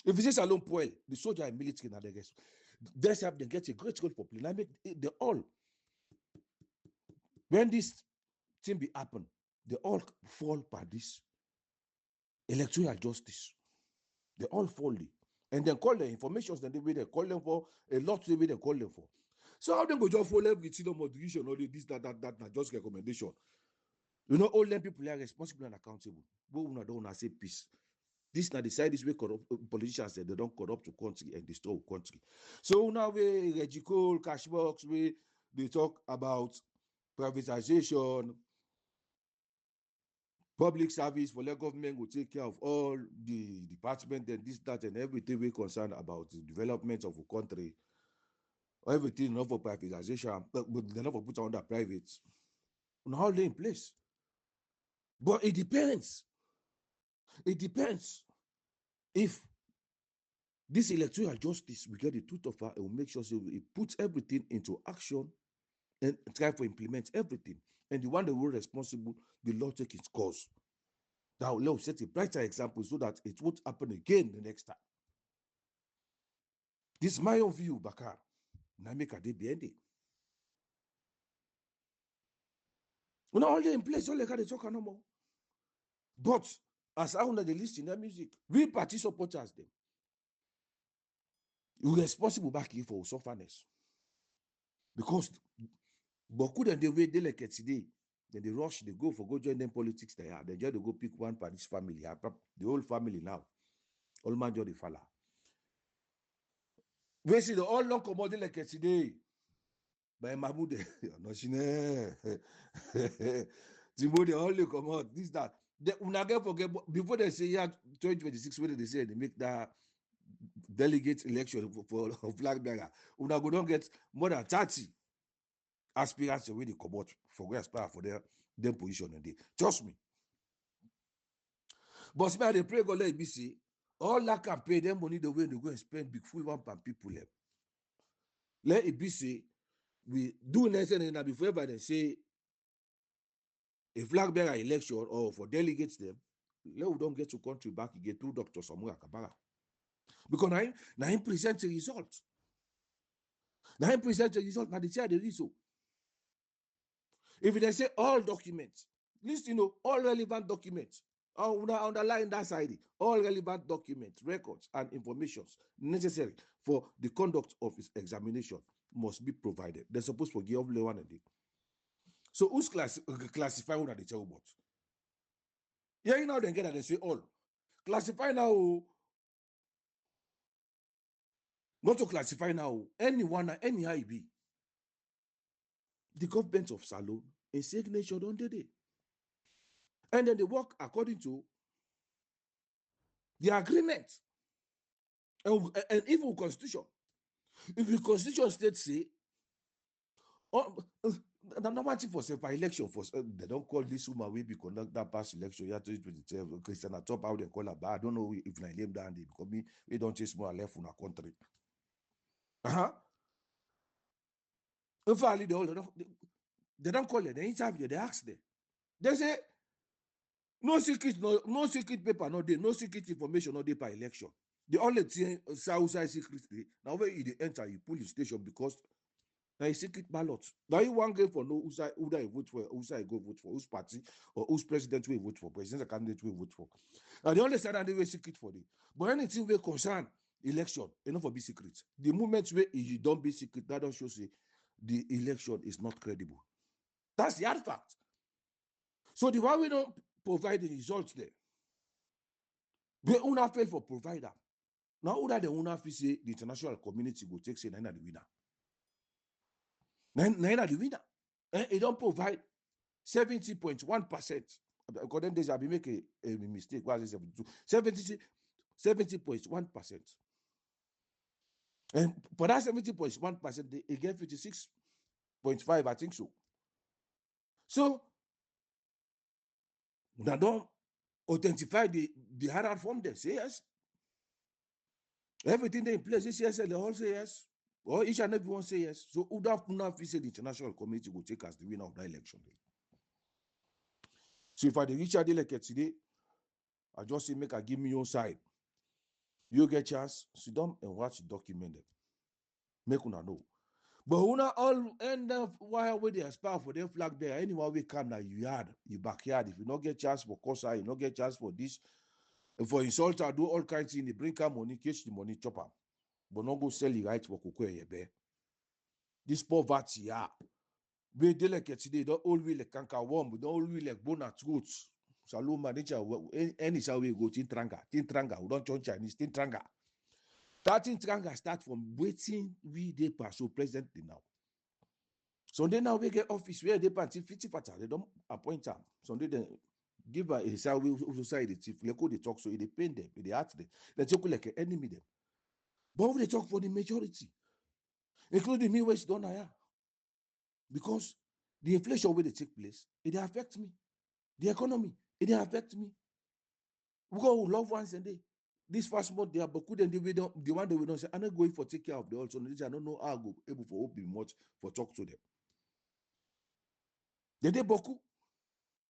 If it's just alone poil, the soldier and military and the rest, they have they get a great role for playing. I make they all when this thing be happen, they all fall by this electoral justice. They all fall it. And then call the informations that they call them for a lot the way they call them for. So how they go just follow everything no modification or this, that, just recommendation. You know, all them people are responsible and accountable. But we don't want to say peace. This now the side is where politicians say they don't corrupt the country and destroy the country. So now we Regicol, Cashbox, we they talk about privatization, public service for the government will take care of all the department and this, that, and everything we're concerned about the development of the country. Everything not for privatization, but they're not for put under private. Now they're in place. But it depends. It depends if this electoral justice we get the truth of her, it will make sure so it puts everything into action and try to implement everything. And the one that will responsible, the law take its course. That will set a brighter example so that it won't happen again the next time. This is my own view, BAKARR. Now make a day behind it. We're not only in place, all they got to talk no more. But as I under the list in their music, we party supporters them. We're responsible back here for sufferness. Because beaucoup then they wait they like it today. Then they rush, they go join them politics they are. They just go pick one for this family. The whole family now. All man the fella. We see the all long commodity like it today. By Mahmoud, no shine. Timbo they only come out. This that. They not forget before they say yeah 2026 when they say they make that delegate election for flag bearer. Una go don't get more than 30 aspirants when they come out for where aspire for their position and they trust me. But me they pray God let me see all that campaign them money the way they go and spend big full one pan people them. Let it be say we do necessary now before ever they say a flag bearer election or for delegates them, let we don't get to country back, you get two doctors somewhere Kabara. Because now him present the result. Now him present the result, now they say the result. If they say all documents, list all relevant documents, underline that side, all relevant documents, records, and informations necessary for the conduct of his examination must be provided. They're supposed to give LEONE. So who's classify una dey tell about? Yeah, you know they get that they say all. Classify now. Not to classify now. Anyone, anyhow it be. The government of Salone, a signature on the day. And then they work according to the agreement. And even constitution. If the constitution states say, the normal thing for self election for they don't call this woman we be conduct that past election year 2022 Christian at top how they call her, but I don't know if I name that because me we don't chase more left from our country. In fact, they don't call it, they interview, they ask them. They say no secret paper, no day, no secret information, no day per election. The only thing outside secretly now when you enter you police station because now a secret ballot. Now you want go for no who I vote for, who I go vote for, whose party or whose president we vote for, president candidate we vote for. Now the only side that they secret for it. But anything we concern election, enough for be secret. The moment where you don't be secret, that don't show say the election is not credible. That's the hard fact. So the one we don't provide the results there. We una fail for provider. Now that the una feel say the international community will take say nine the winner. Nine the winner. And it don't provide 70.1%. According to this, I'll be making a mistake. What is 72? 70.1%. And for that 70.1%, they get 56.5, I think so. So they don't authentify the hard form there. Say yes. Everything they in place, this yes, they all say yes. Or each and everyone say yes. So Uda say the international community will take as the winner of that election. So if I reach out delegate today, I just say make I give me your side. You get chance, sit down and watch the document them. Make una know. But una all end up while we they aspire for their flag there. Anyway, we come now you yard, you backyard. If you not get chance for Cosa, you not get chance for this. And for insult, I do all kinds of things. They bring money, catch the money, chop up. But not go sell the right for cocoa. This poverty, yeah. We delicate today, don't all we like canker worm, we don't all we like bonnet roots. Saloma nature, any shall we go tin tranga, we don't join Chinese, tin tranga. That tin tranga start from waiting we they pass so presently now. So then now we get office where they party 50 pattern, they don't appoint them. So they give a salary society chief, they go they talk so they paint them, they ask them, they talk like an enemy them. But they talk for the majority, including me, West Donaya. Because the inflation where they take place, it affects me. The economy, it affects me. We go love ones and they this fast month they are but couldn't they don't the one that we don't say I'm not going for take care of the also I don't know how I go able for open much for talk to them. They boku.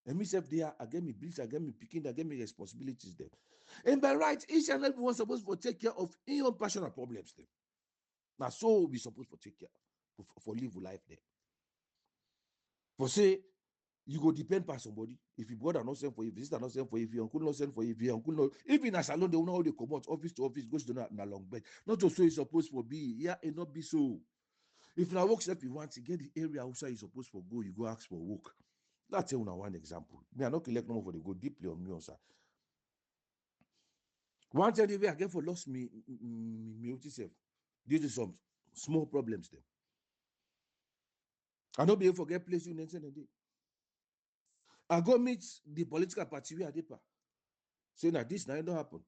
And me self there again me bills, again me picking, again me responsibilities there. And by right, each and everyone supposed to take care of your own personal problems there. Now so we supposed to take care for live life there. For say you go depend on somebody. If your brother not send for you, if your sister not send for you, if your uncle not send for you, if your uncle not, even as alone, they will know how they come out office to office, goes to na long bed. Not to so it's supposed to be. Yeah, it not be so. If now work if you want to get the area outside you supposed to go, you go ask for work. That's one example. Me, I not collect no for the go deeply on me also. One time I get for lost me self due to some small problems there. I not be able to forget place you next day. I go meet the political party where they say now this now it don't happen.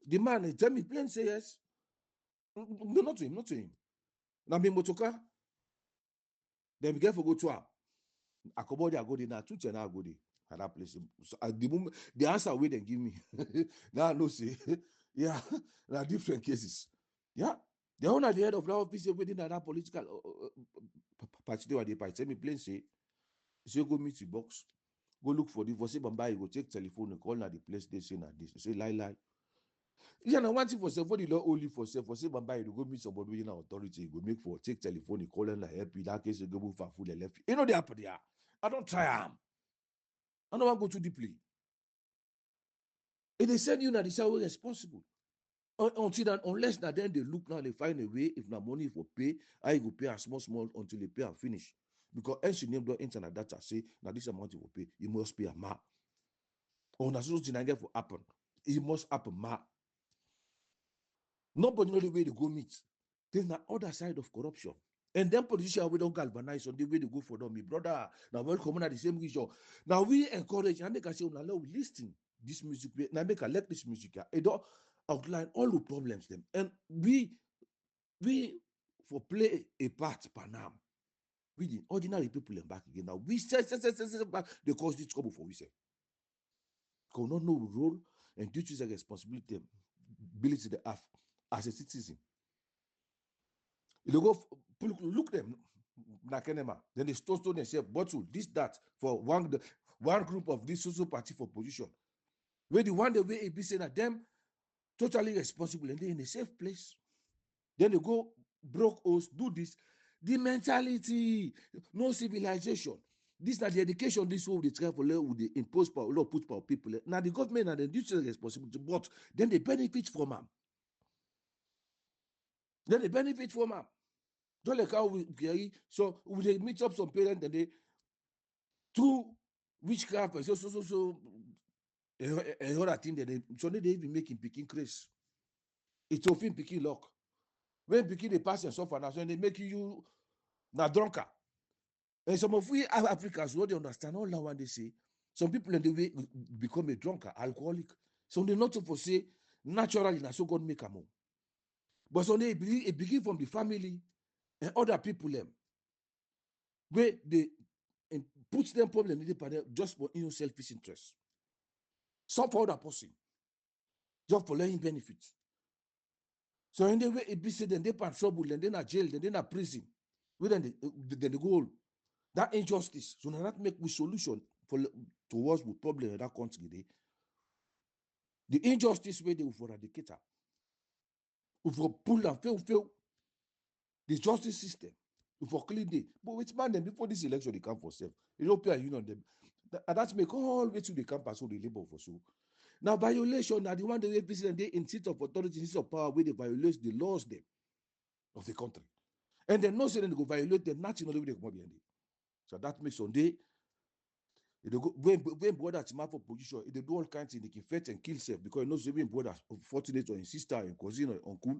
The man tell me plain say yes. No, not to him. Now me motoka. Then we get for go to him. I come out there, I go there now. 2 10 I go there at that place. So at the moment, the answer way they give me. Now I know say, yeah, there are different cases. Yeah. The owner at the head of that office within that political party they tell me plain say go meet the box. Go look for the for say Bamba, you go take telephone and call now the place they say na this. Say lie. Yeah, now one thing for self, what the law only for self, for say Bamba, you go meet somebody in authority, you go make for take telephone, you call them like help you, that case you go move for food and left. You know they happen there. I don't try them. I don't want to go too deeply. If they send you now, they say we're responsible. Until then, unless now then they look now, they find a way, if now money for pay, I go pay a small until they pay and finish. Because else you name the internet data say, now this amount you will pay, you must pay a ma. Or na so thing for happen. It must happen ma. Nobody know the way they go meet. There's the other side of corruption. And then politicians we don't galvanize on the way they go for them. My brother, now we come at the same issue. Now we encourage, and make us say, now we listen this music, now make us let this music. It don't outline all the problems them. And we for play a part Panam. We the ordinary people and back again. Now we say back they cause this trouble for we say. Because not know role and duties and responsibility ability they have as a citizen. You go look them then they stone and say bottle this that for one group of this social party for position. Where the one the way it be saying that them totally responsible and they in a safe place. Then they go broke host, do this. The mentality, no civilization. This not the education, this will they try for with the impose power, law put power people. Now the government and the duty responsibility, but then they benefit from them. Then they benefit from them. Don't like how we carry. So we meet up some parents and they through witchcraft and so another thing that they so they even making picking craze. It's often picking lock. When picking the pass and suffer now, so they make you now drunker. And some of we Africans, what they understand all that when they say, some people in the way become a drunkard, alcoholic. So they not supposed to say naturally, now so God make a more. But so they begin from the family and other people them, where they put them problem in the panel just for selfish interest. Some for other person, just for learning benefits. So in the way it be said, then they pass trouble, then they not jail, then they not prison. Then they go. That injustice, so now that make we solution for towards the problem in that country. The injustice where they will eradicate, we for pull and fail the justice system, we for clean it. But which man them before this election they come for self, European Union them, and that's make all the way to the campus so they labor for so. Now violation, now the one the president they in seat of authority, in seat of power, where they violate the laws them of the country, and then no say they go violate them nationally they come behind it. So that makes on day. When brother team for position, they do all kinds of things. They can fight and kill self because you know even brother fortunate or in sister and cousin or uncle.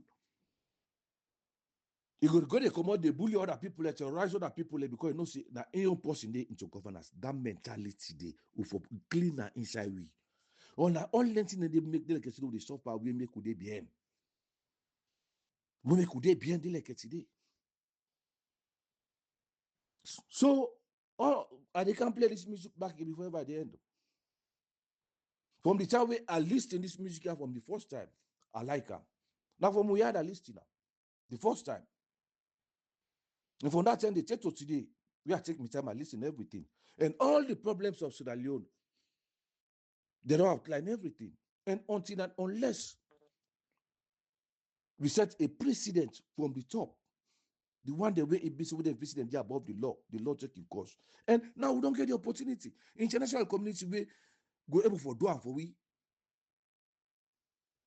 You go they come out, they bully other people, they terrorize other people because you know see that any person they into governance, that mentality they for cleaner inside we. All thing they make they like they suffer, we make could they bien. We make could they bien they like today. So they can play this music back before by the end. From the time I listened this music from the first time, I like her. Now from we had a listening now, the first time. And from that time they take to today, we are taking time, I listen everything. And all the problems of Sierra Leone, they don't outline everything. And until and unless we set a precedent from the top, the one the way it be with the precedent above the law taking course. And now we don't get the opportunity. International community we go able for do and for we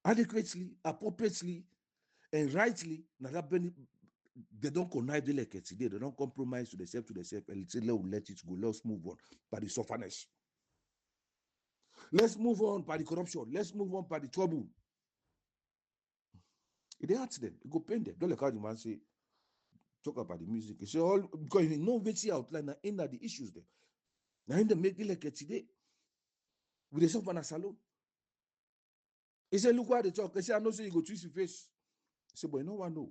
adequately, appropriately, and rightly. Now that they don't connive the like today. They don't compromise to themselves, and say let it go. Let's move on by the sufferness. Let's move on by the corruption. Let's move on by the trouble. It hurts them. It go pain them. Don't like how the man say talk about the music. He say all because you know which outline in the issues there. Now in the make it like today with the sufferness alone. He said, look why they talk. He said, I know say you go twist your face. He said, but no one know.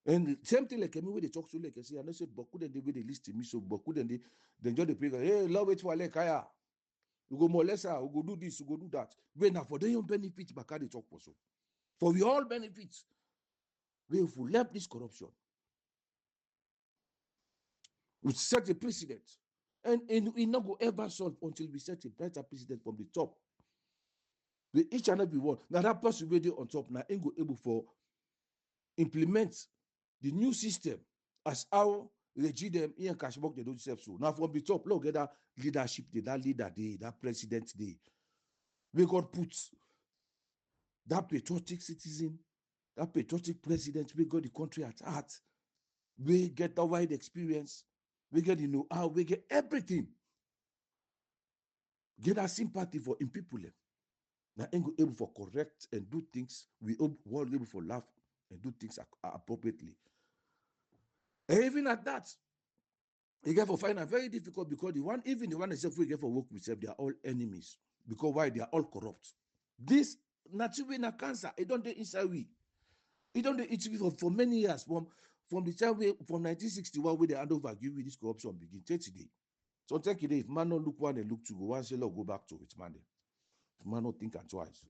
And same thing like me where they talk to like I say, I know say Boku then they way they list to me. So Boku then they enjoy the prayer. Hey, love it for like Kaya. You go more lesser, you go do this, you go do that. When now for them benefit, BAKARR they talk for so. For we all benefits. We if we left this corruption, we set a precedent. And we not go ever solve until we set a better precedent from the top. We each and every one. Now that person where they on top now ain't go able for implement the new system as how regime them in Kashmok they don't self so. Now from the top, look at that leadership day, that leader day, that president day. We got put that patriotic citizen, that patriotic president, we got the country at heart, we get the wide experience, we get the know-how, we get everything. Get that sympathy for in people. Now, ain't able for correct and do things. We all able for laugh and do things appropriately. And even at that, you get for find it very difficult because the one itself we get for work with self, they are all enemies. Because why? They are all corrupt. This naturally na cancer. It don't dey inside we. It don't dey eat we for many years. From the time from 1961 where they hand over give we this corruption begin till today. So take it if man not look one and look to go one say go back to it, man. If man not think twice.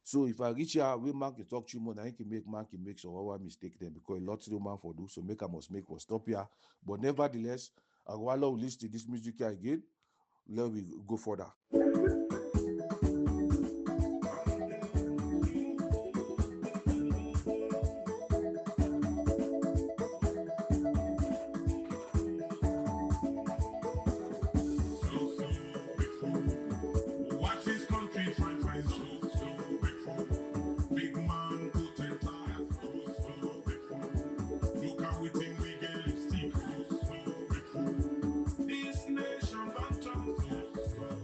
So if I reach here, we man can talk to you more than he can make some our mistake then because a lot of man for do so make I must make for stop here. But nevertheless, I will listen to this music here again. Let we go further. Watch this country, friend, so grateful. Big man, put it tired, so grateful. Look how we think we get lipstick, so grateful. This nation don't turn, so grateful.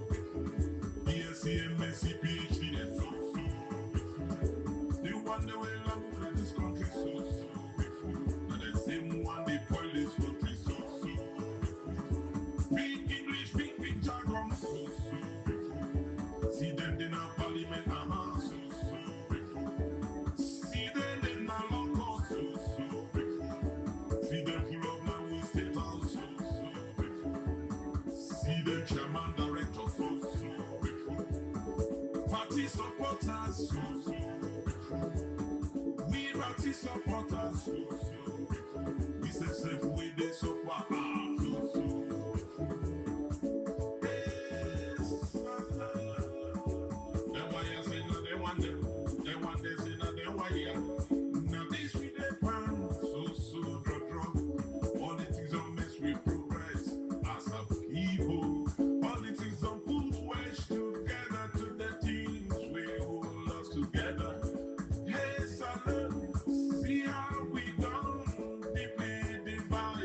BSc, MSc, PhD, they're so grateful. They wonder where love for this country, so grateful. And the same one they call this country, so grateful. Big English, big jargon, so grateful. See them in our parliament, so grateful. See them in our local, so grateful. See them full of money, state house, so grateful. See them chairman, director, so grateful. Party supporters, so grateful. We party supporters, so grateful. We say safe way they support, so grateful. Now this we dey pan, so drop. Politics don't mess with progress as a people. Politics don't put wedge together to the things we hold us together. Hey, salute, see how we done deeply divide.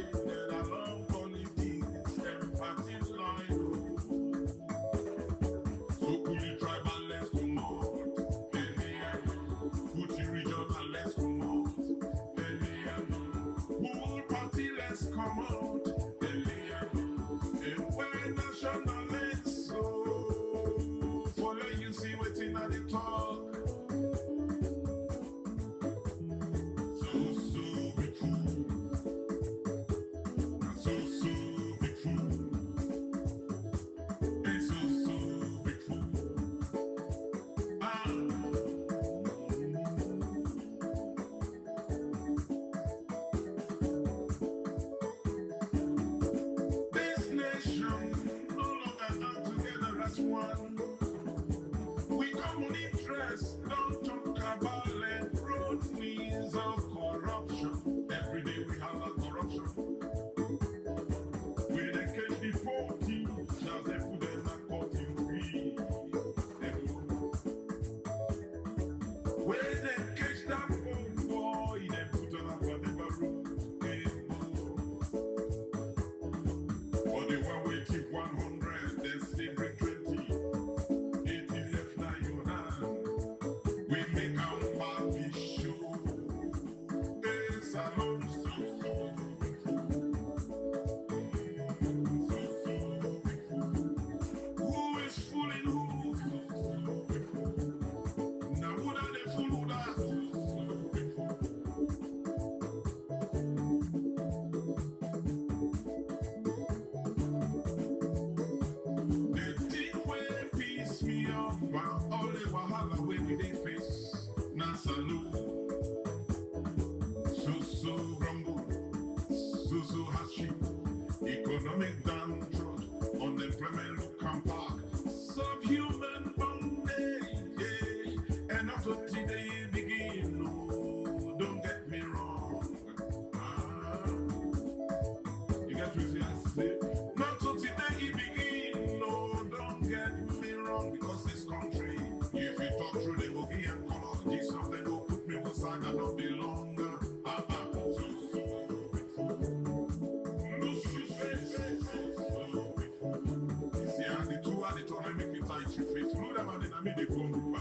man in a me de come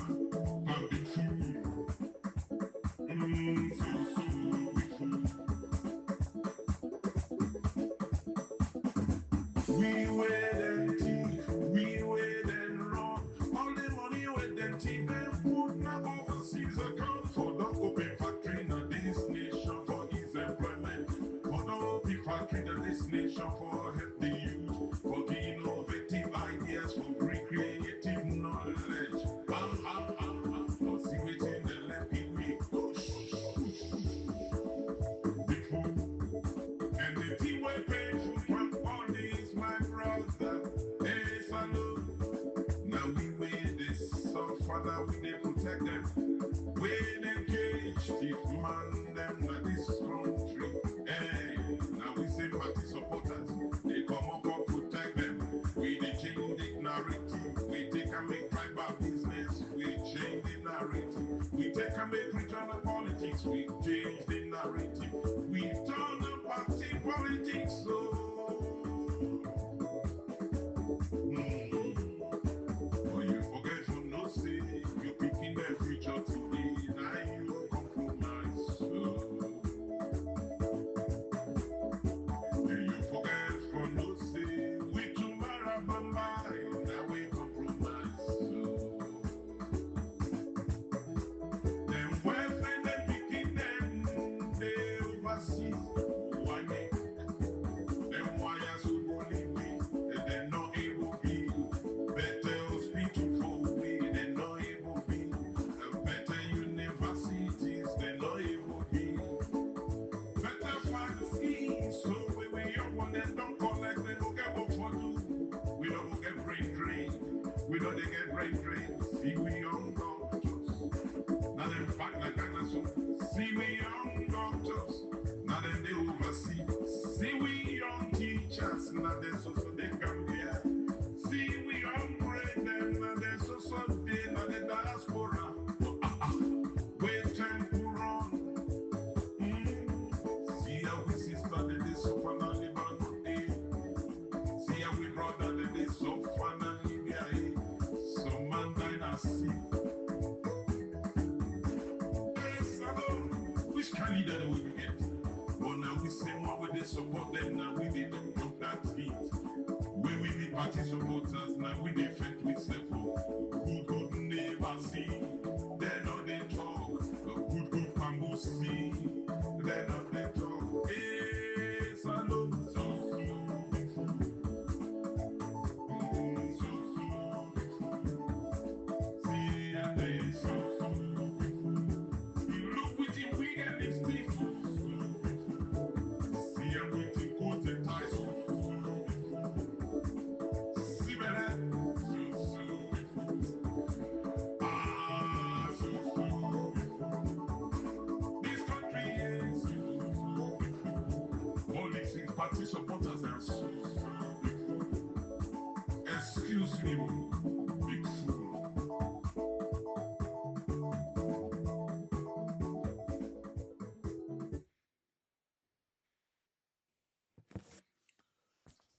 and be fool. We wait and thief, we wait and run. All the money with them thief, them put now overseas account for the open factory in this nation for his employment. For the open factory in this nation for help the youth, for the innovative ideas, for recreative knowledge. For see waiting the let people before. And the team will pay for all this, my brother. Hey, salute. Now we wear this, so Father, we they protect them. We they cage, thief man them, na this country. Hey, now we say party supporters, they come up and protect them. We they change the narrative, we take and make tribal business, we change the narrative. We take and make regional politics, we change the narrative. We turn the party politics, so. But you forget to know, say, you picking the future today, now you compromise, so. And you forget for no say, we tomorrow bamba, now we compromise, so. Them boyfriend and picking them, they overseas, one day. Them wires who go leave me, and they're not able be. Better hospital for we, they're not able be. Better universities, they're not able be. Better pharmacies, so we young one that don't collect, they don't get what for do. We don't get brain drain, we don't get brain drain. See we young doctors, now them fight like dinosaurs. See we young doctors, now them they oversee. See we young teachers, now they so they come here. See we young brain them, now they so they now the diaspora. Wait time to run. See how we sister they suffer and live and good day. See how we brother they suffer and live here. Some man die see. Which kind leader do we get? But now we say more with they support them, now we they don't talk that feet. When we be party supporters, now we defend with self. Good never see. They know they talk. Good pambo see. They know they talk. Hey, salute. See, and they you look with him, we get this stiff. See him with him, coat and ties. See, this country is all these things, party supporters are so. Excuse me, big fool.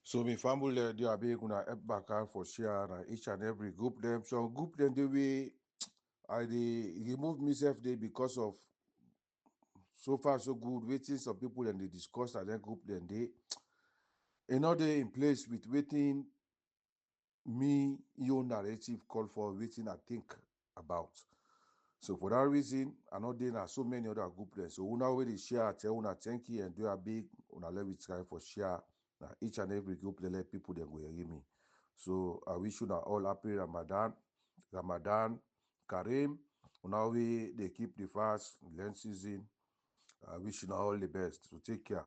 So me family they are big gonna help BAKARR for share and each and every group them. Some group them the way I they remove myself there because of so far so good waiting some people and they discuss and then group then they another in place with waiting me your narrative call for waiting I think about. So for that reason, I know there are so many other group there. So una already share, tell una thank you and do a big una let me try for share. Now each and every group they let people them go hear me. So I wish you all happy Ramadan, Karim. Now we they keep the fast, Lent season. I wish you all the best. So take care.